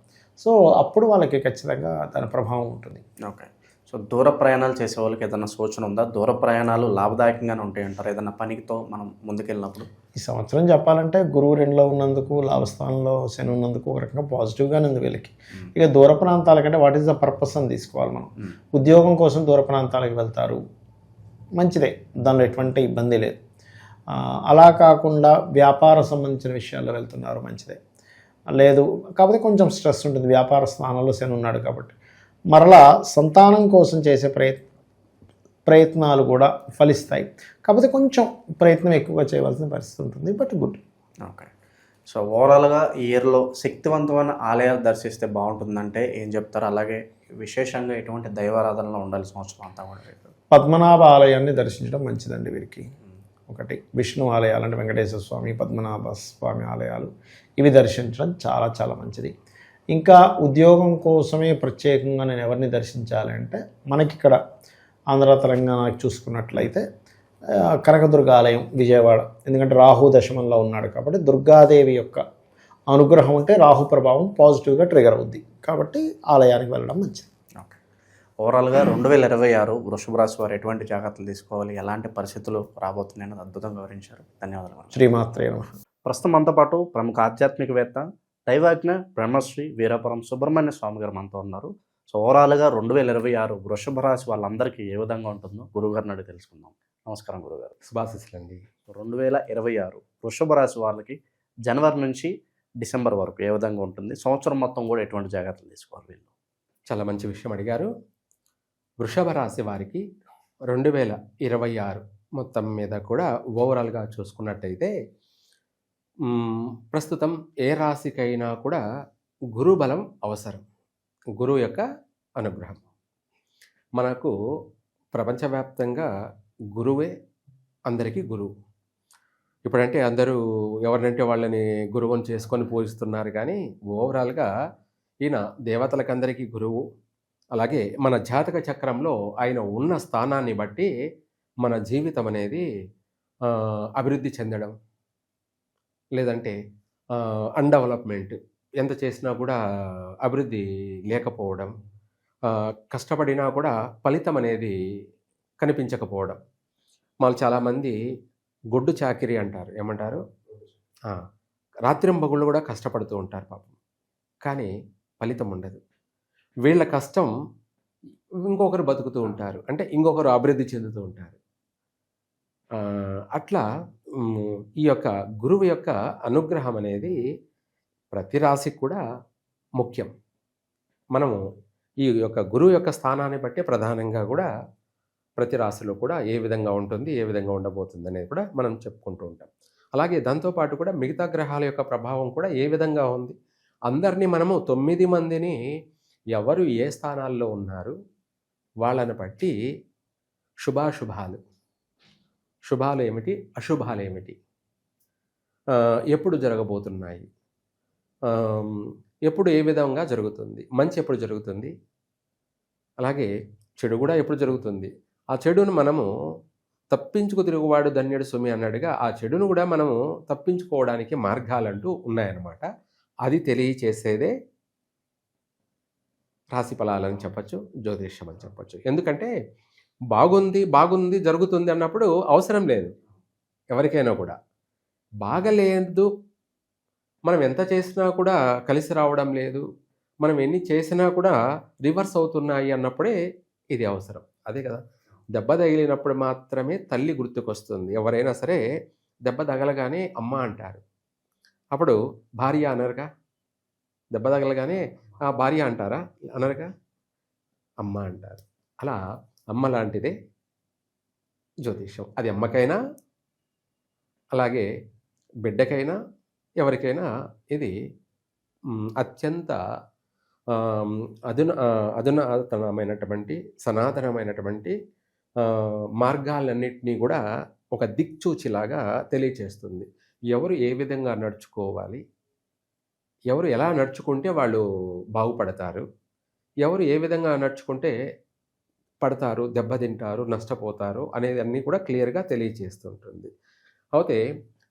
Speaker 5: సో అప్పుడు వాళ్ళకి ఖచ్చితంగా దాని ప్రభావం ఉంటుంది.
Speaker 1: ఓకే, సో దూర ప్రయాణాలు చేసే వాళ్ళకి ఏదైనా సూచన ఉందా? దూర ప్రయాణాలు లాభదాయకంగానే ఉంటాయి అంటారు ఏదైనా పనితో మనం ముందుకెళ్ళినప్పుడు?
Speaker 5: ఈ సంవత్సరం చెప్పాలంటే గురువు 2లో ఉన్నందుకు, లాభస్థానంలో శని ఉన్నందుకు ఒక రకంగా పాజిటివ్గానే ఉంది వీళ్ళకి. ఇక దూర ప్రాంతాల కంటే వాట్ ఈస్ ద పర్పస్ అని తీసుకోవాలి మనం. ఉద్యోగం కోసం దూర ప్రాంతాలకు వెళ్తారు, మంచిదే, దానిలో ఎటువంటి ఇబ్బంది లేదు. అలా కాకుండా వ్యాపార సంబంధించిన విషయాల్లో వెళ్తున్నారు, మంచిదే. లేదు కాకపోతే కొంచెం స్ట్రెస్ ఉంటుంది, వ్యాపార స్థానంలో శని ఉన్నాడు కాబట్టి. మరలా సంతానం కోసం చేసే ప్రయత్నాలు కూడా ఫలిస్తాయి, కాకపోతే కొంచెం ప్రయత్నం ఎక్కువగా చేయవలసిన పరిస్థితి ఉంటుంది. But good.
Speaker 1: ఓకే, సో ఓవరాల్గా ఈ ఇయర్లో శక్తివంతమైన ఆలయాలు దర్శిస్తే బాగుంటుందంటే ఏం చెప్తారు? అలాగే విశేషంగా ఎటువంటి దైవారాధనలో ఉండాలి సంవత్సరం అంతా కూడా?
Speaker 5: పద్మనాభ ఆలయాన్ని దర్శించడం మంచిదండి వీరికి. ఒకటి విష్ణు ఆలయాలు అంటే వెంకటేశ్వర స్వామి, పద్మనాభ స్వామి ఆలయాలు ఇవి దర్శించడం చాలా చాలా మంచిది. ఇంకా ఉద్యోగం కోసమే ప్రత్యేకంగా నేను ఎవరిని దర్శించాలి అంటే మనకి ఇక్కడ ఆంధ్ర తెలంగాణకి చూసుకున్నట్లయితే కనకదుర్గ ఆలయం విజయవాడ, ఎందుకంటే రాహు దశమంలో ఉన్నాడు కాబట్టి దుర్గాదేవి యొక్క అనుగ్రహం ఉంటే రాహు ప్రభావం పాజిటివ్గా ట్రిగర్ అవుద్ది కాబట్టి ఆలయానికి వెళ్ళడం మంచిది.
Speaker 1: ఓకే, ఓవరాల్గా 2026 వృషభ రాశి వారు ఎటువంటి జాగ్రత్తలు తీసుకోవాలి, ఎలాంటి పరిస్థితులు రాబోతున్నాయని అద్భుతంగా వివరించారు. ధన్యవాదాలు.
Speaker 5: శ్రీమాత్రే నమః.
Speaker 1: ప్రస్తుతం మనతో పాటు ప్రముఖ ఆధ్యాత్మికవేత్త దైవాజ్ఞ బ్రహ్మశ్రీ వీరపురం సుబ్రహ్మణ్య స్వామి గారు మనతో ఉన్నారు. సో ఓవరాల్గా 2026 వృషభ రాశి వాళ్ళందరికీ ఏ విధంగా ఉంటుందో గురువుగారిని అడిగి తెలుసుకుందాం. నమస్కారం గురుగారు.
Speaker 6: శుభాశిస్సులండి.
Speaker 1: 2026 వృషభ రాశి వాళ్ళకి జనవరి నుంచి డిసెంబర్ వరకు ఏ విధంగా ఉంటుంది, సంవత్సరం మొత్తం కూడా ఎటువంటి జాగ్రత్తలు తీసుకోవాలి వీళ్ళు?
Speaker 6: చాలా మంచి విషయం అడిగారు. వృషభ రాశి వారికి 2026 మొత్తం మీద కూడా ఓవరాల్గా చూసుకున్నట్టయితే ప్రస్తుతం ఏ రాశికైనా కూడా గురు బలం అవసరం, గురువు యొక్క అనుగ్రహం. మనకు ప్రపంచవ్యాప్తంగా గురువే అందరికీ గురువు. ఇప్పుడంటే అందరూ ఎవరినంటే వాళ్ళని గురువుని చేసుకొని పూజిస్తున్నారు, కానీ ఓవరాల్గా ఈయన దేవతలకందరికీ గురువు. అలాగే మన జాతక చక్రంలో ఆయన ఉన్న స్థానాన్ని బట్టి మన జీవితం అనేది అభివృద్ధి చెందడం, లేదంటే అన్డెవలప్మెంట్, ఎంత చేసినా కూడా అభివృద్ధి లేకపోవడం, కష్టపడినా కూడా ఫలితం అనేది కనిపించకపోవడం. వాళ్ళు చాలామంది గొడ్డు చాకిరి అంటారు, ఏమంటారు, రాత్రింబగుళ్ళు కూడా కష్టపడుతూ ఉంటారు పాపం, కానీ ఫలితం ఉండదు. వీళ్ళ కష్టం ఇంకొకరు బతుకుతూ ఉంటారు, అంటే ఇంకొకరు అభివృద్ధి చెందుతూ ఉంటారు. అట్లా ఈ యొక్క గురువు యొక్క అనుగ్రహం అనేది ప్రతి రాశికి కూడా ముఖ్యం. మనము ఈ యొక్క గురువు యొక్క స్థానాన్ని బట్టి ప్రధానంగా కూడా ప్రతి రాశిలో కూడా ఏ విధంగా ఉంటుంది, ఏ విధంగా ఉండబోతుంది అనేది కూడా మనం చెప్పుకుంటూ ఉంటాం. అలాగే దాంతోపాటు కూడా మిగతా గ్రహాల యొక్క ప్రభావం కూడా ఏ విధంగా ఉంది, అందరినీ మనము 9 మందిని ఎవరు ఏ స్థానాల్లో ఉన్నారు వాళ్ళని బట్టి శుభాశుభాలు, శుభాలు ఏమిటి, అశుభాలు ఏమిటి, ఎప్పుడు జరగబోతున్నాయి, ఎప్పుడు ఏ విధంగా జరుగుతుంది, మంచి ఎప్పుడు జరుగుతుంది, అలాగే చెడు కూడా ఎప్పుడు జరుగుతుంది. ఆ చెడును మనము తప్పించుకు తిరుగువాడు ధన్యుడు సుమి అన్నట్టుగా ఆ చెడును కూడా మనము తప్పించుకోవడానికి మార్గాలంటూ ఉన్నాయన్నమాట. అది తెలియచేసేదే రాశి ఫలాలని చెప్పచ్చు, జ్యోతిష్యం అని చెప్పచ్చు. ఎందుకంటే బాగుంది జరుగుతుంది అన్నప్పుడు అవసరం లేదు ఎవరికైనా కూడా. బాగలేదు, మనం ఎంత చేసినా కూడా కలిసి రావడం లేదు, మనం ఎన్ని చేసినా కూడా రివర్స్ అవుతున్నాయి అన్నప్పుడే ఇది అవసరం. అదే కదా, దెబ్బ తగిలినప్పుడు మాత్రమే తల్లి గుర్తుకొస్తుంది. ఎవరైనా సరే దెబ్బ తగలగానే అమ్మ అంటారు. అప్పుడు భార్య అనరుగా, దెబ్బ తగలగానే ఆ భార్య అంటారా, అనరుగా, అమ్మ అంటారు. అలా అమ్మ లాంటిదే జ్యోతిష్యం. అది అమ్మకైనా అలాగే బిడ్డకైనా ఎవరికైనా ఇది అత్యంత అధునాతనమైనటువంటి సనాతనమైనటువంటి మార్గాలన్నింటినీ కూడా ఒక దిక్చూచిలాగా తెలియచేస్తుంది. ఎవరు ఏ విధంగా నడుచుకోవాలి, ఎవరు ఎలా నడుచుకుంటే వాళ్ళు బాగుపడతారు, ఎవరు ఏ విధంగా నడుచుకుంటే పడతారు, దెబ్బతింటారు, నష్టపోతారు అనేది అన్నీ కూడా క్లియర్గా తెలియచేస్తుంటుంది. అయితే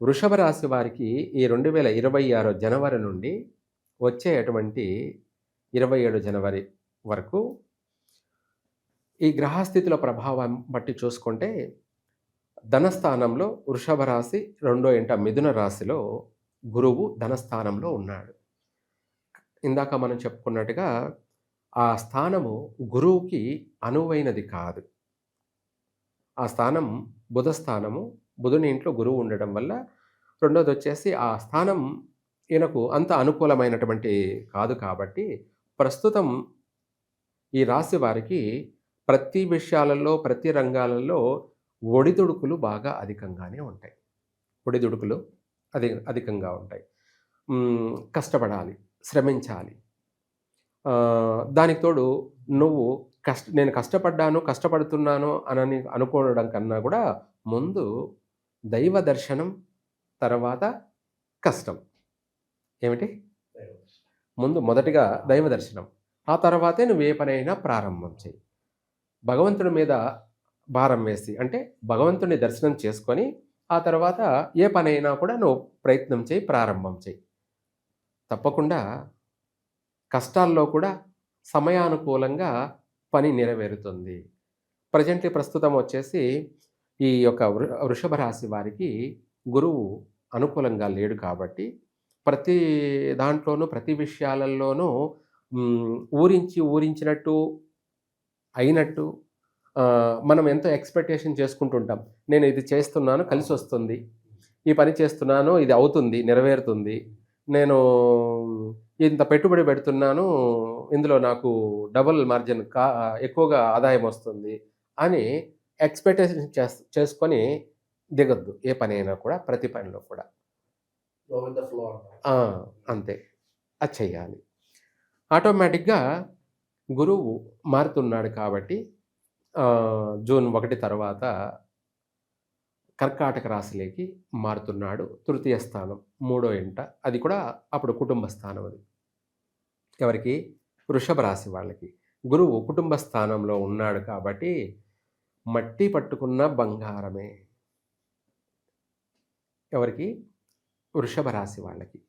Speaker 6: వృషభ రాశి వారికి ఈ 2026 జనవరి నుండి వచ్చేటువంటి 27 జనవరి వరకు ఈ గ్రహస్థితుల ప్రభావం బట్టి చూసుకుంటే ధనస్థానంలో వృషభ రాశి, రెండో ఇంట మిథున రాశిలో గురువు ధనస్థానంలో ఉన్నాడు. ఇందాక మనం చెప్పుకున్నట్టుగా ఆ స్థానము గురువుకి అనువైనది కాదు. ఆ స్థానం బుధ స్థానము, బుధుని ఇంట్లో గురువు ఉండడం వల్ల రెండోది వచ్చేసి ఆ స్థానం ఈయనకు అంత అనుకూలమైనటువంటి కాదు. కాబట్టి ప్రస్తుతం ఈ రాశి వారికి ప్రతి విషయాలలో, ప్రతి రంగాలలో ఒడిదుడుకులు బాగా అధికంగానే ఉంటాయి. ఒడిదుడుకులు అధికంగా ఉంటాయి. కష్టపడాలి, శ్రమించాలి. దానికి తోడు నువ్వు నేను కష్టపడుతున్నాను అని అనుకోవడం కన్నా కూడా ముందు దైవ దర్శనం, తర్వాత కష్టం. ఏమిటి? ముందు మొదటిగా దైవ దర్శనం, ఆ తర్వాతే నువ్వు ఏ పనైనా ప్రారంభం చేయి. భగవంతుడి మీద భారం వేసి, అంటే భగవంతుని దర్శనం చేసుకొని ఆ తర్వాత ఏ పనైనా కూడా నువ్వు ప్రయత్నం చేయి, ప్రారంభం చేయి. తప్పకుండా కష్టాల్లో కూడా సమయానుకూలంగా పని నెరవేరుతుంది. ప్రస్తుతం వచ్చేసి ఈ యొక్క వృషభ రాశి వారికి గురువు అనుకూలంగా లేడు కాబట్టి ప్రతి దాంట్లోనూ, ప్రతి విషయాలలోనూ ఊరించినట్టు అయినట్టు మనం ఎంతో ఎక్స్పెక్టేషన్ చేసుకుంటుంటాం. నేను ఇది చేస్తున్నాను, కలిసి వస్తుంది, ఈ పని చేస్తున్నాను, ఇది అవుతుంది, నెరవేరుతుంది, నేను ఇంత పెట్టుబడి పెడుతున్నాను, ఇందులో నాకు డబుల్ మార్జిన్ ఎక్కువగా ఆదాయం వస్తుంది అని ఎక్స్పెక్టేషన్ చేసుకొని దిగొద్దు. ఏ పని అయినా కూడా, ప్రతి పనిలో కూడా అంతే, అది చెయ్యాలి. ఆటోమేటిక్గా గురువు మారుతున్నాడు కాబట్టి జూన్ 1 తర్వాత కర్కాటక రాశిలోకి మారుతున్నాడు. తృతీయ స్థానం, 3వ ఇంట, అది కూడా అప్పుడు కుటుంబ స్థానం. అది ఎవరికి? వృషభ రాశి వాళ్ళకి. గురువు కుటుంబ స్థానంలో ఉన్నాడు కాబట్టి మట్టి పట్టుకున్న బంగారమే. ఎవరికి? వృషభ రాశి వాళ్ళకి.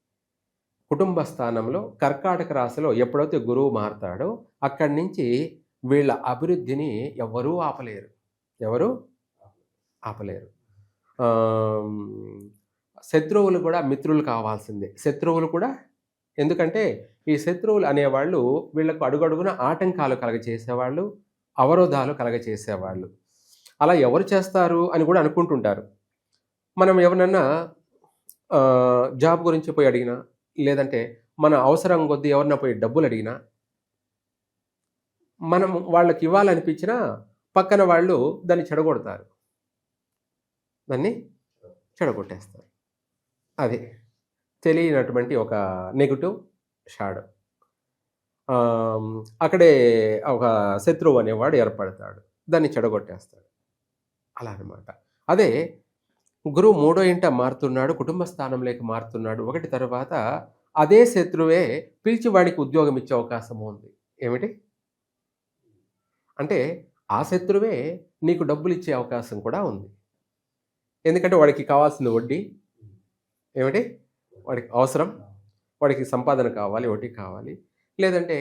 Speaker 6: కుటుంబ స్థానంలో కర్కాటక రాశిలో ఎప్పుడైతే గురువు మారుతాడో అక్కడి నుంచి వీళ్ళ అభివృద్ధిని ఎవరూ ఆపలేరు. శత్రువులు కూడా మిత్రులు కావాల్సిందే. శత్రువులు కూడా, ఎందుకంటే ఈ శత్రువులు అనేవాళ్ళు వీళ్ళకు అడుగడుగున ఆటంకాలు కలగచేసేవాళ్ళు, అవరోధాలు కలగచేసేవాళ్ళు. అలా ఎవరు చేస్తారు అని కూడా అనుకుంటుంటారు. మనం ఎవరన్నా జాబ్ గురించి పోయి అడిగినా, లేదంటే మన అవసరం కొద్దీ ఎవరన్నా పోయి డబ్బులు అడిగినా, మనం వాళ్ళకి ఇవ్వాలనిపించినా పక్కన వాళ్ళు దాన్ని చెడగొడతారు, దాన్ని చెడగొట్టేస్తారు. అది తెలియనటువంటి ఒక నెగిటివ్ షాడో. అక్కడే ఒక శత్రువు అనేవాడు ఏర్పడతాడు, దాన్ని చెడగొట్టేస్తాడు. అలా అనమాట. అదే గురువు 3వ ఇంట మారుతున్నాడు, కుటుంబ స్థానంలోకి మారుతున్నాడు. 1 తర్వాత అదే శత్రువే పిలిచి వాడికి ఉద్యోగం ఇచ్చే అవకాశం ఉంది. ఏమిటి అంటే ఆ శత్రువే నీకు డబ్బులు ఇచ్చే అవకాశం కూడా ఉంది. ఎందుకంటే వాడికి కావాల్సింది వడ్డీ, ఏమిటి వాడికి అవసరం, వాడికి సంపాదన కావాలి, వడ్డీ కావాలి. లేదంటే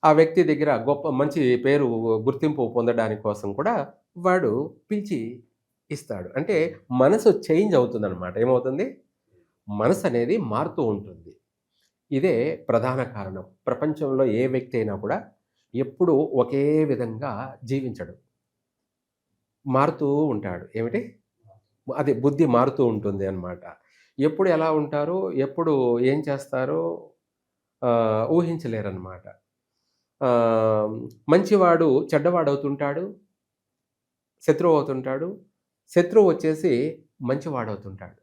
Speaker 6: ఆ వ్యక్తి దగ్గర గొప్ప మంచి పేరు గుర్తింపు పొందడానికి కోసం కూడా వాడు పిలిచి ఇస్తాడు. అంటే మనసు చేంజ్ అవుతుందన్నమాట. ఏమవుతుంది? మనసు అనేది మారుతూ ఉంటుంది. ఇదే ప్రధాన కారణం. ప్రపంచంలో ఏ వ్యక్తి అయినా కూడా ఎప్పుడూ ఒకే విధంగా జీవించడు, మారుతూ ఉంటాడు. ఏమిటి? అది బుద్ధి మారుతూ ఉంటుంది అన్నమాట. ఎప్పుడు ఎలా ఉంటారో, ఎప్పుడు ఏం చేస్తారో ఊహించలేరన్నమాట. మంచివాడు చెడ్డవాడవుతుంటాడు, శత్రువు అవుతుంటాడు, శత్రువు వచ్చేసి మంచివాడవుతుంటాడు.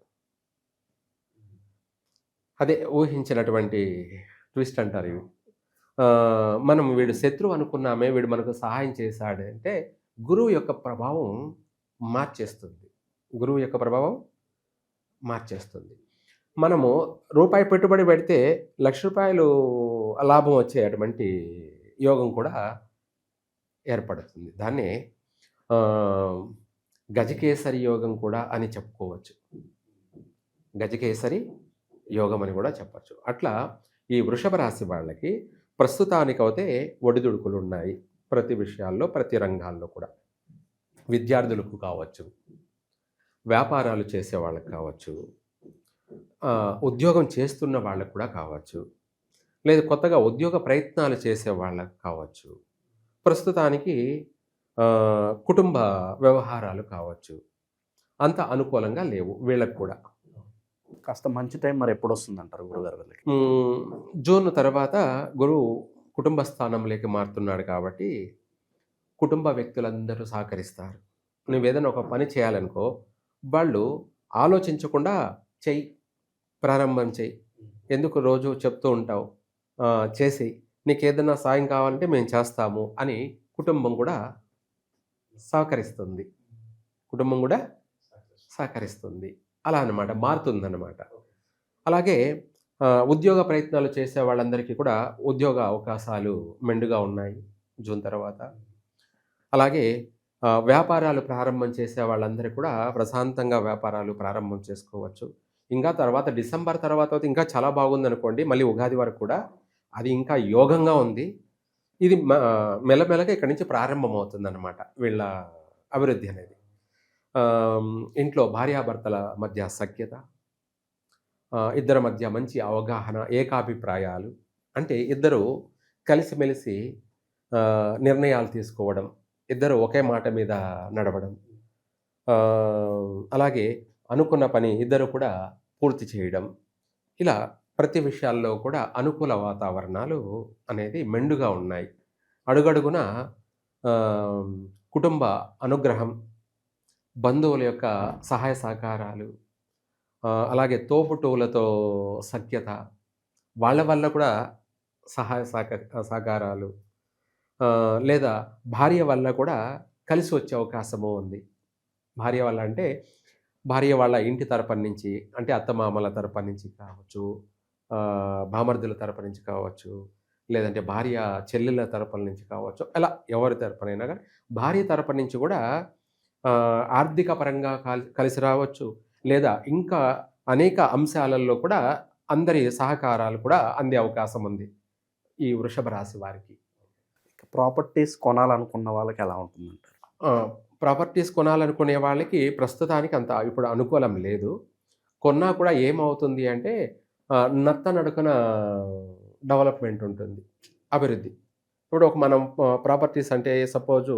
Speaker 6: అదే ఊహించినటువంటి ట్విస్ట్ అంటారు ఇవి. మనం వీడు శత్రువు అనుకున్నామే, వీడు మనకు సహాయం చేశాడు అంటే గురువు యొక్క ప్రభావం మార్చేస్తుంది. గురువు యొక్క ప్రభావం మార్చేస్తుంది. మనము రూపాయి పెట్టుబడి పెడితే ₹1,00,000 లాభం వచ్చేటువంటి యోగం కూడా ఏర్పడుతుంది. దాన్ని గజకేసరి యోగం కూడా అని చెప్పుకోవచ్చు. గజకేసరి యోగం అని కూడా చెప్పచ్చు. అట్లా ఈ వృషభ రాశి వాళ్ళకి ప్రస్తుతానికైతే ఒడిదుడుకులు ఉన్నాయి. ప్రతి విషయాల్లో, ప్రతి రంగాల్లో కూడా. విద్యార్థులకు కావచ్చు, వ్యాపారాలు చేసే వాళ్ళకి కావచ్చు, ఉద్యోగం చేస్తున్న వాళ్ళకు కూడా కావచ్చు, లేదా కొత్తగా ఉద్యోగ ప్రయత్నాలు చేసే వాళ్ళకు కావచ్చు, ప్రస్తుతానికి కుటుంబ వ్యవహారాలు కావచ్చు, అంత అనుకూలంగా లేవు వీళ్ళకు కూడా.
Speaker 1: కాస్త మంచి టైం మరి ఎప్పుడు వస్తుంది అంటారు గురుగారు వీళ్ళకి?
Speaker 6: జూన్ తర్వాత గురువు కుటుంబ స్థానంలోకి మారుతున్నాడు కాబట్టి కుటుంబ వ్యక్తులందరూ సహకరిస్తారు. నువ్వేదైనా ఒక పని చేయాలనుకో, వాళ్ళు ఆలోచించకుండా చెయ్యి, ప్రారంభం చెయ్యి, ఎందుకు రోజు చెప్తూ ఉంటావు, చేసి నీకు ఏదైనా సాయం కావాలంటే మేము చేస్తాము అని కుటుంబం కూడా సహకరిస్తుంది. కుటుంబం కూడా సహకరిస్తుంది. అలా అన్నమాట, మారుతుందన్నమాట. అలాగే ఉద్యోగ ప్రయత్నాలు చేసే వాళ్ళందరికీ కూడా ఉద్యోగ అవకాశాలు మెండుగా ఉన్నాయి జూన్ తర్వాత. అలాగే వ్యాపారాలు ప్రారంభం చేసే వాళ్ళందరికీ కూడా ప్రశాంతంగా వ్యాపారాలు ప్రారంభం చేసుకోవచ్చు. ఇంకా తర్వాత డిసెంబర్ తర్వాత ఇంకా చాలా బాగుందనుకోండి, మళ్ళీ ఉగాది వరకు కూడా అది ఇంకా యోగంగా ఉంది. ఇది మెల్లమెల్లగా ఇక్కడి నుంచి ప్రారంభమవుతుందన్నమాట వీళ్ళ అభివృద్ధి అనేది. ఇంట్లో భార్యాభర్తల మధ్య సఖ్యత, ఇద్దరి మధ్య మంచి అవగాహన, ఏకాభిప్రాయాలు, అంటే ఇద్దరు కలిసిమెలిసి నిర్ణయాలు తీసుకోవడం, ఇద్దరు ఒకే మాట మీద నడవడం, అలాగే అనుకున్న పని ఇద్దరు కూడా పూర్తి చేయడం, ఇలా ప్రతి విషయాల్లో కూడా అనుకూల వాతావరణాలు అనేది మెండుగా ఉన్నాయి. అడుగడుగున కుటుంబ అనుగ్రహం, బంధువుల యొక్క సహాయ సహకారాలు, అలాగే తోబుట్టువులతో సఖ్యత, వాళ్ళ వల్ల కూడా సహాయ సహకారాలు, లేదా భార్య వల్ల కూడా కలిసి వచ్చే అవకాశము ఉంది. భార్య వల్ల అంటే భార్య వాళ్ళ ఇంటి తరపున నుంచి, అంటే అత్తమామల తరపున నుంచి కావచ్చు, బామర్దుల తరపు నుంచి కావచ్చు, లేదంటే భార్య చెల్లెళ్ళ తరపున నుంచి కావచ్చు, అలా ఎవరి తరపునైనా కానీ భార్య తరపు నుంచి కూడా ఆర్థిక పరంగా కలిసి రావచ్చు, లేదా ఇంకా అనేక అంశాలలో కూడా అందరి సహకారాలు కూడా అందే అవకాశం ఉంది ఈ వృషభ రాశి వారికి.
Speaker 1: ప్రాపర్టీస్ కొనాలనుకున్న వాళ్ళకి ఎలా ఉంటుందంటారు?
Speaker 6: ప్రాపర్టీస్ కొనాలనుకునే వాళ్ళకి ప్రస్తుతానికి అంత ఇప్పుడు అనుకూలం లేదు. కొన్నా కూడా ఏమవుతుంది అంటే నత్తనడకన డెవలప్మెంట్ ఉంటుంది, అభివృద్ధి. ఇప్పుడు మనం ప్రాపర్టీస్ అంటే సపోజు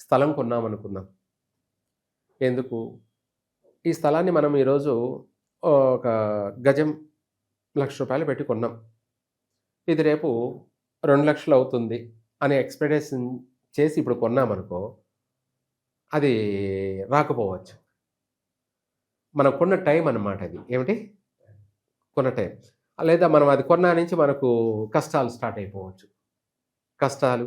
Speaker 6: స్థలం కొన్నామనుకుందాం. ఎందుకు? ఈ స్థలాన్ని మనం ఈరోజు ఒక గజం ₹1,00,000 పెట్టి కొన్నాం, ఇది రేపు 2,00,000 అవుతుంది అనే ఎక్స్పెక్టేషన్ చేసి ఇప్పుడు కొన్నామనుకో, అది రాకపోవచ్చు. మనం కొన్న టైం అన్నమాట అది. ఏమిటి? కొన్న టైం. లేదా మనం అది కొన్నా నుంచి మనకు కష్టాలు స్టార్ట్ అయిపోవచ్చు. కష్టాలు,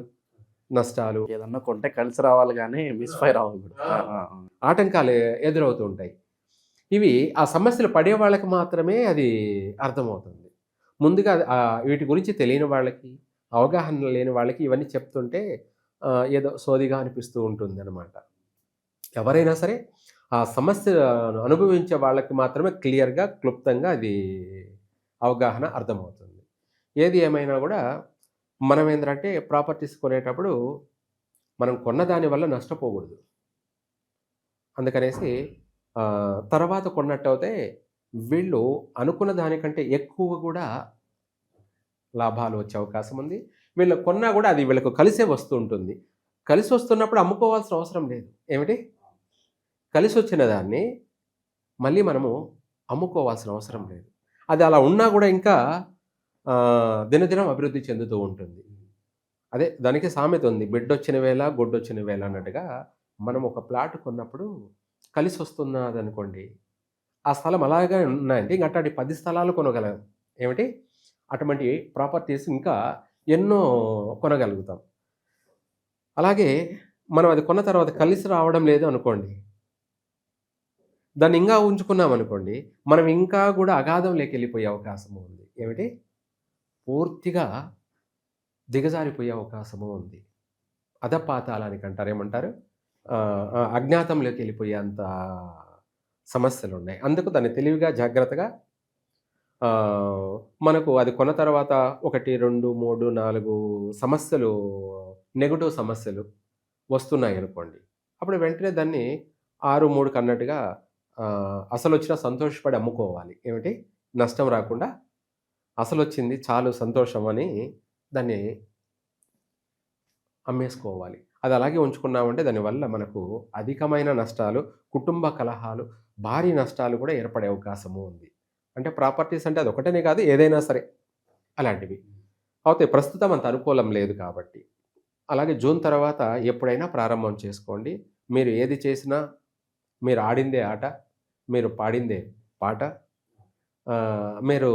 Speaker 6: నష్టాలు,
Speaker 1: ఏదన్నా కొంటే కలిసి రావాలి కానీ మిస్ఫైర్ అవ్వకూడదు.
Speaker 6: ఆటంకాలు ఎదురవుతూ ఉంటాయి. ఇవి ఆ సమస్యలు పడే వాళ్ళకి మాత్రమే అది అర్థమవుతుంది. ముందుగా వీటి గురించి తెలియని వాళ్ళకి, అవగాహన లేని వాళ్ళకి ఇవన్నీ చెప్తుంటే ఏదో సోదిగా అనిపిస్తూ ఉంటుంది అన్నమాట. ఎవరైనా సరే ఆ సమస్య అనుభవించే వాళ్ళకి మాత్రమే క్లియర్గా క్లుప్తంగా అది అవగాహన అర్థమవుతుంది. ఏది ఏమైనా కూడా మనం ఏంటంటే ప్రాపర్టీస్ కొనేటప్పుడు మనం కొన్న దాని వల్ల నష్టపోకూడదు. అందుకనేసి తర్వాత కొన్నట్టయితే వీళ్ళు అనుకున్న దానికంటే ఎక్కువ కూడా లాభాలు వచ్చే అవకాశం ఉంది. వీళ్ళు కొన్నా కూడా అది వీళ్ళకు కలిసే వస్తూ ఉంటుంది. కలిసి వస్తున్నప్పుడు అమ్ముకోవాల్సిన అవసరం లేదు. ఏమిటి? కలిసి వచ్చిన దాన్ని మళ్ళీ మనము అమ్ముకోవాల్సిన అవసరం లేదు. అది అలా ఉన్నా కూడా ఇంకా దినదినం అభివృద్ధి చెందుతూ ఉంటుంది. అదే దానికి సామెత ఉంది, బిడ్డొచ్చిన వేళ గొడ్డొచ్చిన వేళ అన్నట్టుగా. మనం ఒక ప్లాట్ కొన్నప్పుడు కలిసి వస్తున్నది అనుకోండి, ఆ స్థలం అలాగే ఉన్నాయంటే ఇంక అట్లాంటి 10 స్థలాలు కొనగలం. ఏమిటి? అటువంటి ప్రాపర్టీస్ ఇంకా ఎన్నో కొనగలుగుతాం. అలాగే మనం అది కొన్న తర్వాత కలిసి రావడం లేదు అనుకోండి, దాన్ని ఇంకా ఉంచుకున్నాం అనుకోండి, మనం ఇంకా కూడా అగాధంలోకి వెళ్ళిపోయే అవకాశము ఉంది. ఏమిటి? పూర్తిగా దిగజారిపోయే అవకాశము ఉంది. అధపాతాళానికి అంటారు, ఏమంటారు, అజ్ఞాతంలోకి వెళ్ళిపోయే అంత సమస్యలు ఉన్నాయి. అందుకు దాన్ని తెలివిగా జాగ్రత్తగా మనకు అది కొన్న తర్వాత 1, 2, 3, 4 సమస్యలు, నెగటివ్ సమస్యలు వస్తున్నాయి అనుకోండి, అప్పుడు వెంటనే దాన్ని 6, 3 కన్నట్టుగా అసలు వచ్చినా సంతోషపడి అమ్ముకోవాలి. ఏమిటి? నష్టం రాకుండా అసలు వచ్చింది చాలు సంతోషం అని దాన్ని అమ్మేసుకోవాలి. అది అలాగే ఉంచుకున్నామంటే దానివల్ల మనకు అధికమైన నష్టాలు, కుటుంబ కలహాలు, భారీ నష్టాలు కూడా ఏర్పడే అవకాశము ఉంది. అంటే ప్రాపర్టీస్ అంటే అది ఒకటనే కాదు, ఏదైనా సరే అలాంటివి అవుతాయి. ప్రస్తుతం అంత అనుకూలం లేదు కాబట్టి. అలాగే జూన్ తర్వాత ఎప్పుడైనా ప్రారంభం చేసుకోండి. మీరు ఏది చేసినా, మీరు ఆడిందే ఆట, మీరు పాడిందే పాట, మీరు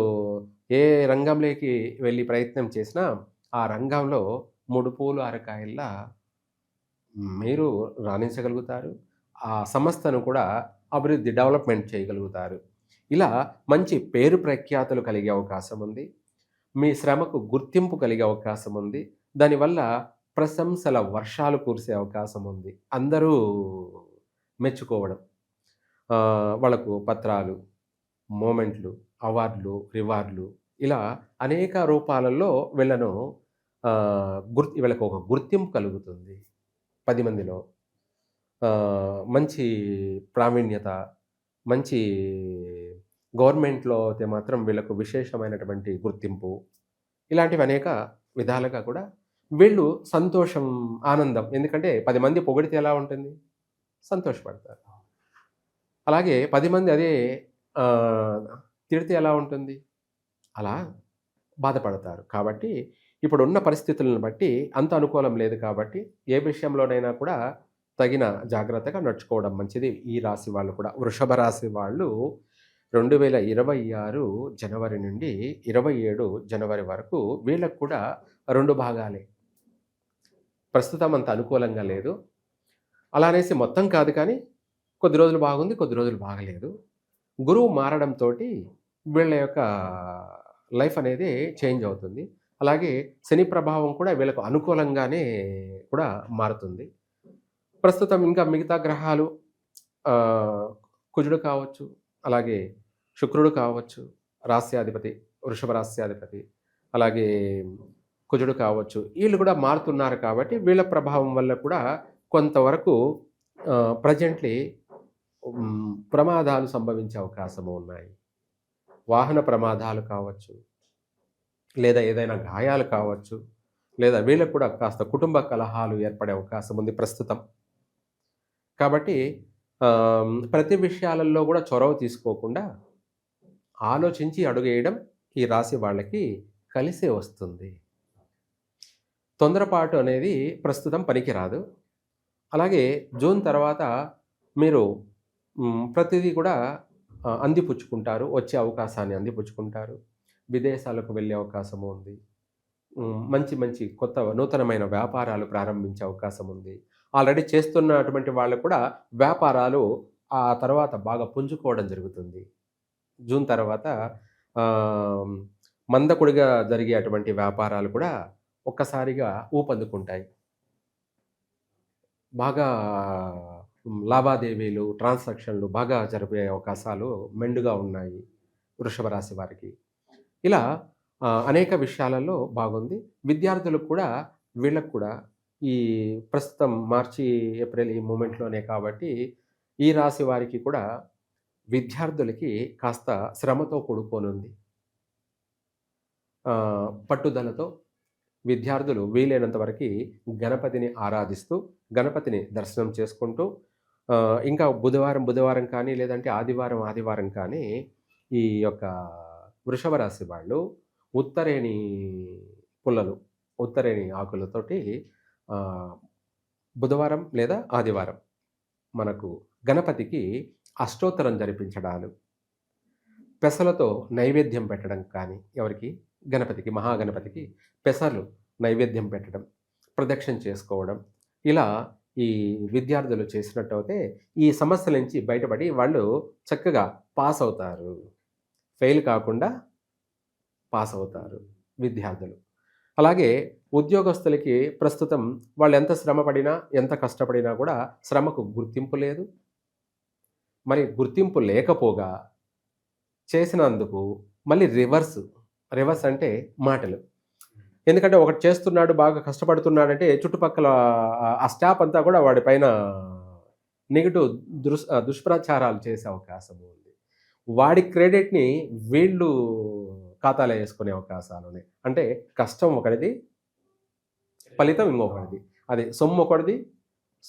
Speaker 6: ఏ రంగంలోకి వెళ్ళి ప్రయత్నం చేసినా ఆ రంగంలో 3 పూలు 6 కాయల్లా మీరు రాణించగలుగుతారు. ఆ సంస్థను కూడా అభివృద్ధి, డెవలప్మెంట్ చేయగలుగుతారు. ఇలా మంచి పేరు ప్రఖ్యాతులు కలిగే అవకాశం ఉంది. మీ శ్రమకు గుర్తింపు కలిగే అవకాశం ఉంది. దానివల్ల ప్రశంసల వర్షాలు కురిసే అవకాశం ఉంది. అందరూ మెచ్చుకోవడం, వాళ్ళకు పత్రాలు, మూమెంట్లు, అవార్డులు, రివార్డులు, ఇలా అనేక రూపాలలో వీళ్ళను వీళ్ళకు ఒక గుర్తింపు కలుగుతుంది 10 మందిలో. మంచి ప్రావీణ్యత, మంచి గవర్నమెంట్లో అయితే మాత్రం వీళ్ళకు విశేషమైనటువంటి గుర్తింపు, ఇలాంటివి అనేక విధాలుగా కూడా వీళ్ళు సంతోషం, ఆనందం. ఎందుకంటే 10 మంది పొగిడితే ఎలా ఉంటుంది? సంతోషపడతారు. అలాగే 10 మంది అదే తిడితే ఎలా ఉంటుంది? అలా బాధపడతారు. కాబట్టి ఇప్పుడున్న పరిస్థితులను బట్టి అంత అనుకూలం లేదు కాబట్టి ఏ విషయంలోనైనా కూడా తగిన జాగ్రత్తగా నడుచుకోవడం మంచిది. ఈ రాశి వాళ్ళు కూడా, వృషభ రాశి వాళ్ళు 2026 జనవరి నుండి 27 జనవరి వరకు వీళ్ళకు కూడా 2 భాగాలే. ప్రస్తుతం అంత అనుకూలంగా లేదు. అలా అనేసి మొత్తం కాదు, కానీ కొద్ది రోజులు బాగుంది, కొద్ది రోజులు బాగలేదు. గురువు మారడంతో వీళ్ళ యొక్క లైఫ్ అనేది చేంజ్ అవుతుంది. అలాగే శని ప్రభావం కూడా వీళ్ళకు అనుకూలంగానే కూడా మారుతుంది. ప్రస్తుతం ఇంకా మిగతా గ్రహాలు, కుజుడు కావచ్చు, అలాగే శుక్రుడు కావచ్చు, రాస్యాధిపతి, వృషభ రాస్యాధిపతి, అలాగే కుజుడు కావచ్చు, వీళ్ళు కూడా మారుతున్నారు. కాబట్టి వీళ్ళ ప్రభావం వల్ల కూడా కొంతవరకు ప్రజెంట్లీ ప్రమాదాలు సంభవించే అవకాశము ఉన్నాయి. వాహన ప్రమాదాలు కావచ్చు, లేదా ఏదైనా గాయాలు కావచ్చు, లేదా వీళ్ళకు కూడా కాస్త కుటుంబ కలహాలు ఏర్పడే అవకాశం ఉంది ప్రస్తుతం. కాబట్టి ప్రతి విషయాలలో కూడా చొరవ తీసుకోకుండా ఆలోచించి అడుగేయడం ఈ రాశి వాళ్ళకి కలిసే వస్తుంది. తొందరపాటు అనేది ప్రస్తుతం పనికిరాదు. అలాగే జూన్ తర్వాత మీరు ప్రతిదీ కూడా అందిపుచ్చుకుంటారు, వచ్చే అవకాశాన్ని అందిపుచ్చుకుంటారు. విదేశాలకు వెళ్ళే అవకాశము ఉంది. మంచి మంచి కొత్త నూతనమైన వ్యాపారాలు ప్రారంభించే అవకాశం ఉంది. ఆల్రెడీ చేస్తున్నటువంటి వాళ్ళు కూడా వ్యాపారాలు ఆ తర్వాత బాగా పుంజుకోవడం జరుగుతుంది. జూన్ తర్వాత మందకుడిగా జరిగేటువంటి వ్యాపారాలు కూడా ఒక్కసారిగా ఊపందుకుంటాయి. బాగా లావాదేవీలు, ట్రాన్సాక్షన్లు బాగా జరిపే అవకాశాలు మెండుగా ఉన్నాయి వృషభ రాశి వారికి. ఇలా అనేక విషయాలలో బాగుంది. విద్యార్థులకు కూడా వీళ్ళకు కూడా ఈ ప్రస్తుతం మార్చి, ఏప్రిల్ ఈ మూమెంట్‌లోనే కాబట్టి ఈ రాశి వారికి కూడా విద్యార్థులకి కాస్త శ్రమతో కూడుకొనుంది. పట్టుదలతో విద్యార్థులు వీలైనంత వరకి గణపతిని ఆరాధిస్తూ, గణపతిని దర్శనం చేసుకుంటూ ఇంకా బుధవారం కానీ, లేదంటే ఆదివారం కానీ ఈ యొక్క వృషభ రాశి వాళ్ళు ఉత్తరేణి పుల్లలు, ఉత్తరేణి ఆకులతోటి బుధవారం లేదా ఆదివారం మనకు గణపతికి అష్టోత్తరం జరిపించడాలు, పెసలతో నైవేద్యం పెట్టడం కానీ, ఎవరికి గణపతికి, మహాగణపతికి పెసలు నైవేద్యం పెట్టడం, ప్రదక్షిణ చేసుకోవడం, ఇలా ఈ విద్యార్థులు చేసినట్టయితే ఈ సమస్యల నుంచి బయటపడి వాళ్ళు చక్కగా పాస్ అవుతారు. ఫెయిల్ కాకుండా పాస్ అవుతారు విద్యార్థులు. అలాగే ఉద్యోగస్తులకి ప్రస్తుతం వాళ్ళు ఎంత శ్రమ పడినా, ఎంత కష్టపడినా కూడా శ్రమకు గుర్తింపు లేదు. మరి గుర్తింపు లేకపోగా చేసినందుకు మళ్ళీ రివర్స్ అంటే మాటలు. ఎందుకంటే ఒకటి చేస్తున్నాడు, బాగా కష్టపడుతున్నాడంటే చుట్టుపక్కల ఆ స్టాఫ్ అంతా కూడా వాడి పైన నెగిటివ్ దుష్ప్రచారాలు చేసే అవకాశం ఉంది. వాడి క్రెడిట్ని వీళ్ళు ఖాతాలో వేసుకునే అవకాశాలు ఉన్నాయి. అంటే కష్టం ఒకటిది, ఫలితం ఇంకొకటిది. అది సొమ్ము ఒకటిది,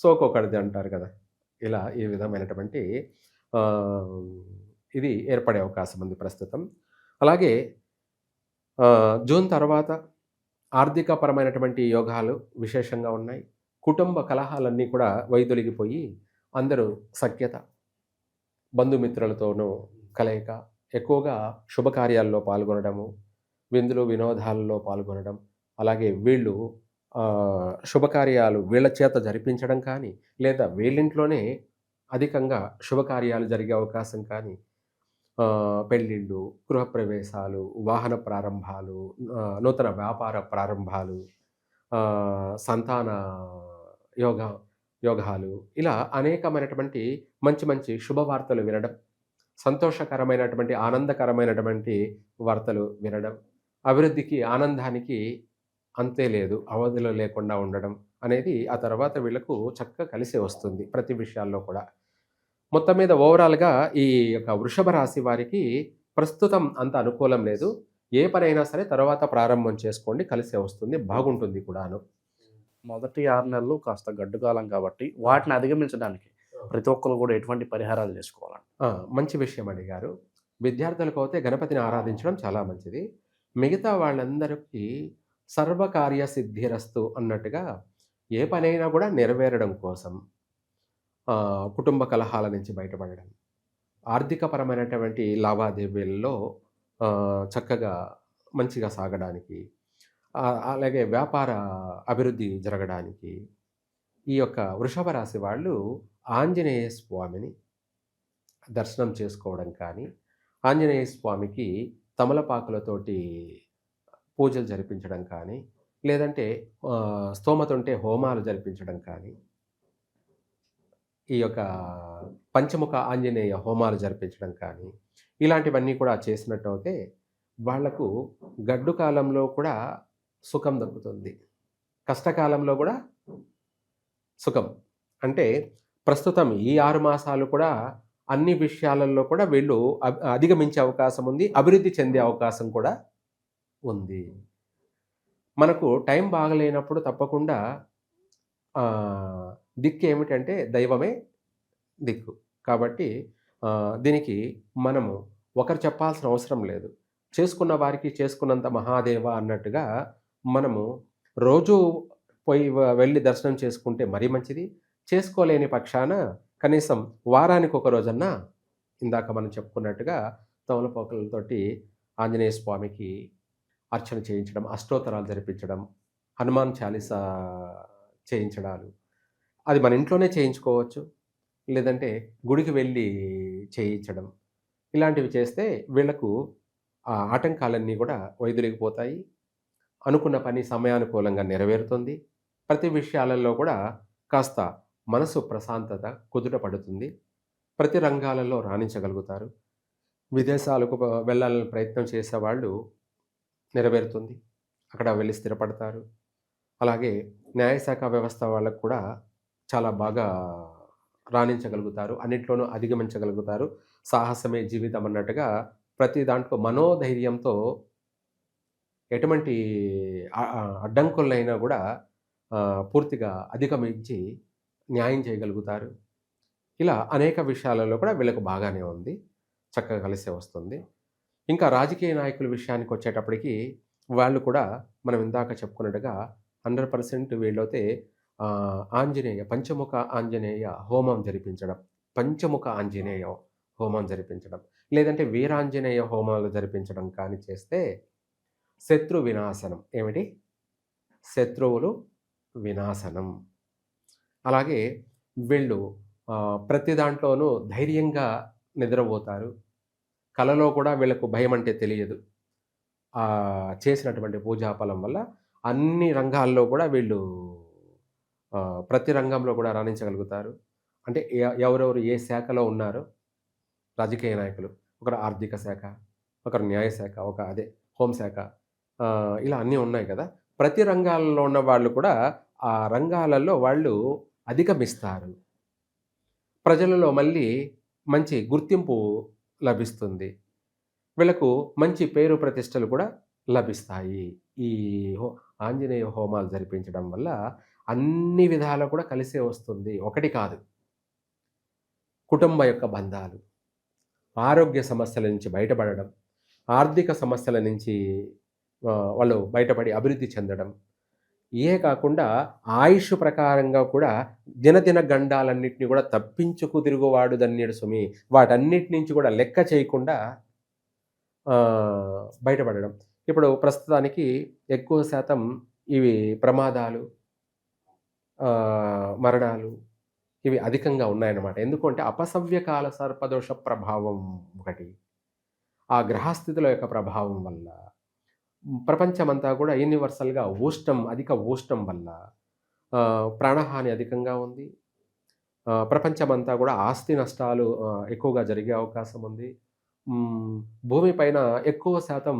Speaker 6: సోకు ఒకటిది అంటారు కదా. ఇలా ఈ విధమైనటువంటి ఇది ఏర్పడే అవకాశం ఉంది ప్రస్తుతం. అలాగే జూన్ తర్వాత ఆర్థికపరమైనటువంటి యోగాలు విశేషంగా ఉన్నాయి. కుటుంబ కలహాలన్నీ కూడా వైదొలిగిపోయి అందరూ సఖ్యత, బంధుమిత్రులతోనూ కలయిక, ఎక్కువగా శుభకార్యాల్లో పాల్గొనడము, విందులు వినోదాలలో పాల్గొనడం, అలాగే వీళ్ళు శుభకార్యాలు వీళ్ళ చేత జరిపించడం కానీ, లేదా వీళ్ళింట్లోనే అధికంగా శుభకార్యాలు జరిగే అవకాశం కానీ, పెళ్ళిళ్ళు, గృహప్రవేశాలు, వాహన ప్రారంభాలు, నూతన వ్యాపార ప్రారంభాలు, సంతాన యోగాలు, ఇలా అనేకమైనటువంటి మంచి శుభవార్తలు వినడం, సంతోషకరమైనటువంటి ఆనందకరమైనటువంటి వార్తలు వినడం, అభివృద్ధికి ఆనందానికి అంతే లేదు, అవధులు లేకుండా ఉండడం అనేది ఆ తర్వాత వీళ్ళకు చక్కగా కలిసి వస్తుంది ప్రతి విషయాల్లో కూడా. మొత్తం మీద ఓవరాల్గా ఈ యొక్క వృషభ రాశి వారికి ప్రస్తుతం అంత అనుకూలం లేదు. ఏ పనైనా సరే తర్వాత ప్రారంభం చేసుకోండి, కలిసే వస్తుంది, బాగుంటుంది కూడాను.
Speaker 1: మొదటి 6 నెలలు కాస్త గడ్డు కాలం కాబట్టి వాటిని అధిగమించడానికి ప్రతి ఒక్కరు కూడా ఎటువంటి పరిహారాలు చేసుకోవాలండి?
Speaker 6: మంచి విషయం అడిగారు. విద్యార్థులకు అయితే గణపతిని ఆరాధించడం చాలా మంచిది. మిగతా వాళ్ళందరికీ సర్వకార్య సిద్ధిరస్తు అన్నట్టుగా ఏ పనైనా కూడా నెరవేరడం కోసం, కుటుంబ కలహాల నుంచి బయటపడడం, ఆర్థికపరమైనటువంటి లావాదేవీల్లో చక్కగా మంచిగా సాగడానికి, అలాగే వ్యాపార అభివృద్ధి జరగడానికి ఈ యొక్క వృషభ రాశి వాళ్ళు ఆంజనేయ స్వామిని దర్శనం చేసుకోవడం కానీ, ఆంజనేయ స్వామికి తమలపాకులతోటి పూజలు జరిపించడం కానీ, లేదంటే స్తోమత ఉంటే హోమాలు జరిపించడం కానీ, ఈ యొక్క పంచముఖ ఆంజనేయ హోమాలు జరిపించడం కానీ, ఇలాంటివన్నీ కూడా చేసినట్టయితే వాళ్లకు గడ్డు కాలంలో కూడా సుఖం దక్కుతుంది, కష్టకాలంలో కూడా సుఖం. అంటే ప్రస్తుతం ఈ 6 మాసాలు కూడా అన్ని విషయాలలో కూడా వీళ్ళు అధిగమించే అవకాశం ఉంది, అభివృద్ధి చెందే అవకాశం కూడా ఉంది. మనకు టైం బాగలేనప్పుడు తప్పకుండా దిక్కు ఏమిటంటే దైవమే దిక్కు. కాబట్టి దీనికి మనము ఒకరు చెప్పాల్సిన అవసరం లేదు. చేసుకున్న వారికి చేసుకున్నంత మహాదేవ అన్నట్టుగా మనము రోజు వెళ్ళి దర్శనం చేసుకుంటే మరీ మంచిది. చేసుకోలేని పక్షాన కనీసం వారానికి ఒక రోజన్నా ఇందాక మనం చెప్పుకున్నట్టుగా తమలపాకులతోటి ఆంజనేయ స్వామికి అర్చన చేయించడం, అష్టోత్తరాలు జరిపించడం, హనుమాన్ చాలీసా చేయించడాలు, అది మన ఇంట్లోనే చేయించుకోవచ్చు, లేదంటే గుడికి వెళ్ళి చేయించడం, ఇలాంటివి చేస్తే వీళ్లకు ఆ ఆటంకాలన్నీ కూడా వైదొలిగిపోతాయి. అనుకున్న పని సమయానుకూలంగా నెరవేరుతుంది. ప్రతి విషయాలలో కూడా కాస్త మనసు ప్రశాంతత కుదుట పడుతుంది. ప్రతి రంగాలలో రాణించగలుగుతారు. విదేశాలకు వెళ్ళాలని ప్రయత్నం చేసేవాళ్ళు నెరవేరుతుంది. అక్కడ వెళ్ళి స్థిరపడతారు. అలాగే న్యాయశాఖ వ్యవస్థ వాళ్ళకు కూడా చాలా బాగా రాణించగలుగుతారు. అన్నిట్లోనూ అధిగమించగలుగుతారు. సాహసమే జీవితం అన్నట్టుగా ప్రతి దాంట్లో మనోధైర్యంతో ఎటువంటి అడ్డంకులైనా కూడా పూర్తిగా అధిగమించి న్యాయం చేయగలుగుతారు. ఇలా అనేక విషయాలలో కూడా వీళ్ళకు బాగానే ఉంది. చక్కగా కలిసే వస్తుంది. ఇంకా రాజకీయ నాయకుల విషయానికి వచ్చేటప్పటికి వాళ్ళు కూడా మనం ఇందాక చెప్పుకున్నట్టుగా 100% వీళ్ళైతే పంచముఖ ఆంజనేయ హోమం జరిపించడం, పంచముఖ ఆంజనేయ హోమం జరిపించడం, లేదంటే వీరాంజనేయ హోమాలు జరిపించడం కానీ చేస్తే శత్రు వినాశనం. ఏమిటి? శత్రువులు వినాశనం. అలాగే వీళ్ళు ప్రతి దాంట్లోనూ ధైర్యంగా నిద్రపోతారు. కలలో కూడా వీళ్ళకు భయం అంటే తెలియదు. చేసినటువంటి పూజాఫలం వల్ల అన్ని రంగాల్లో కూడా వీళ్ళు ప్రతి రంగంలో కూడా రాణించగలుగుతారు. అంటే ఎవరెవరు ఏ శాఖలో ఉన్నారో రాజకీయ నాయకులు, ఒకరు ఆర్థిక శాఖ, ఒకరు న్యాయశాఖ, అదే హోంశాఖ, ఇలా అన్నీ ఉన్నాయి కదా. ప్రతి రంగాల్లో ఉన్న వాళ్ళు కూడా ఆ రంగాలలో వాళ్ళు అధిగమిస్తారు. ప్రజలలో మళ్ళీ మంచి గుర్తింపు లభిస్తుంది. వీళ్ళకు మంచి పేరు ప్రతిష్టలు కూడా లభిస్తాయి. ఈ ఆంజనేయ హోమాలు జరిపించడం వల్ల అన్ని విధాలు కూడా కలిసే వస్తుంది. ఒకటి కాదు, కుటుంబ యొక్క బంధాలు, ఆరోగ్య సమస్యల నుంచి బయటపడడం, ఆర్థిక సమస్యల నుంచి వాళ్ళు బయటపడి అభివృద్ధి చెందడం, కాకుండా ఆయుష్ ప్రకారంగా కూడా దినదిన గండాలన్నింటినీ కూడా తప్పించుకు తిరుగువాడు ధన్యుడు సుమి, వాటన్నిటి నుంచి కూడా లెక్క చేయకుండా బయటపడడం. ఇప్పుడు ప్రస్తుతానికి ఎక్కువ శాతం ఇవి ప్రమాదాలు, మరణాలు ఇవి అధికంగా ఉన్నాయన్నమాట. ఎందుకంటే అపసవ్యకాల సర్పదోష ప్రభావం ఒకటి, ఆ గ్రహస్థితుల యొక్క ప్రభావం వల్ల ప్రపంచమంతా కూడా యూనివర్సల్గా అధిక ఉష్ణం వల్ల ప్రాణహాని అధికంగా ఉంది. ప్రపంచమంతా కూడా ఆస్తి నష్టాలు ఎక్కువగా జరిగే అవకాశం ఉంది. భూమిపైన ఎక్కువ శాతం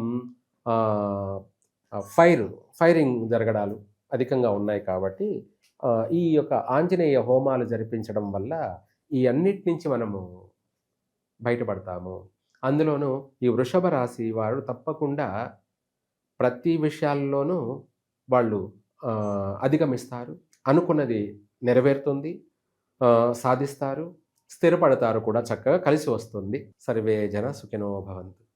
Speaker 6: ఫైరింగ్ జరగడాలు అధికంగా ఉన్నాయి. కాబట్టి ఈ యొక్క ఆంజనేయ హోమాలు జరిపించడం వల్ల ఈ అన్నిటి నుంచి మనము బయటపడతాము. అందులోనూ ఈ వృషభ రాశి వారు తప్పకుండా ప్రతి విషయాల్లోనూ వాళ్ళు అధిగమిస్తారు. అనుకున్నది నెరవేరుతుంది, సాధిస్తారు, స్థిరపడతారు కూడా. చక్కగా కలిసి వస్తుంది. సర్వే జన సుఖినో భవంతు.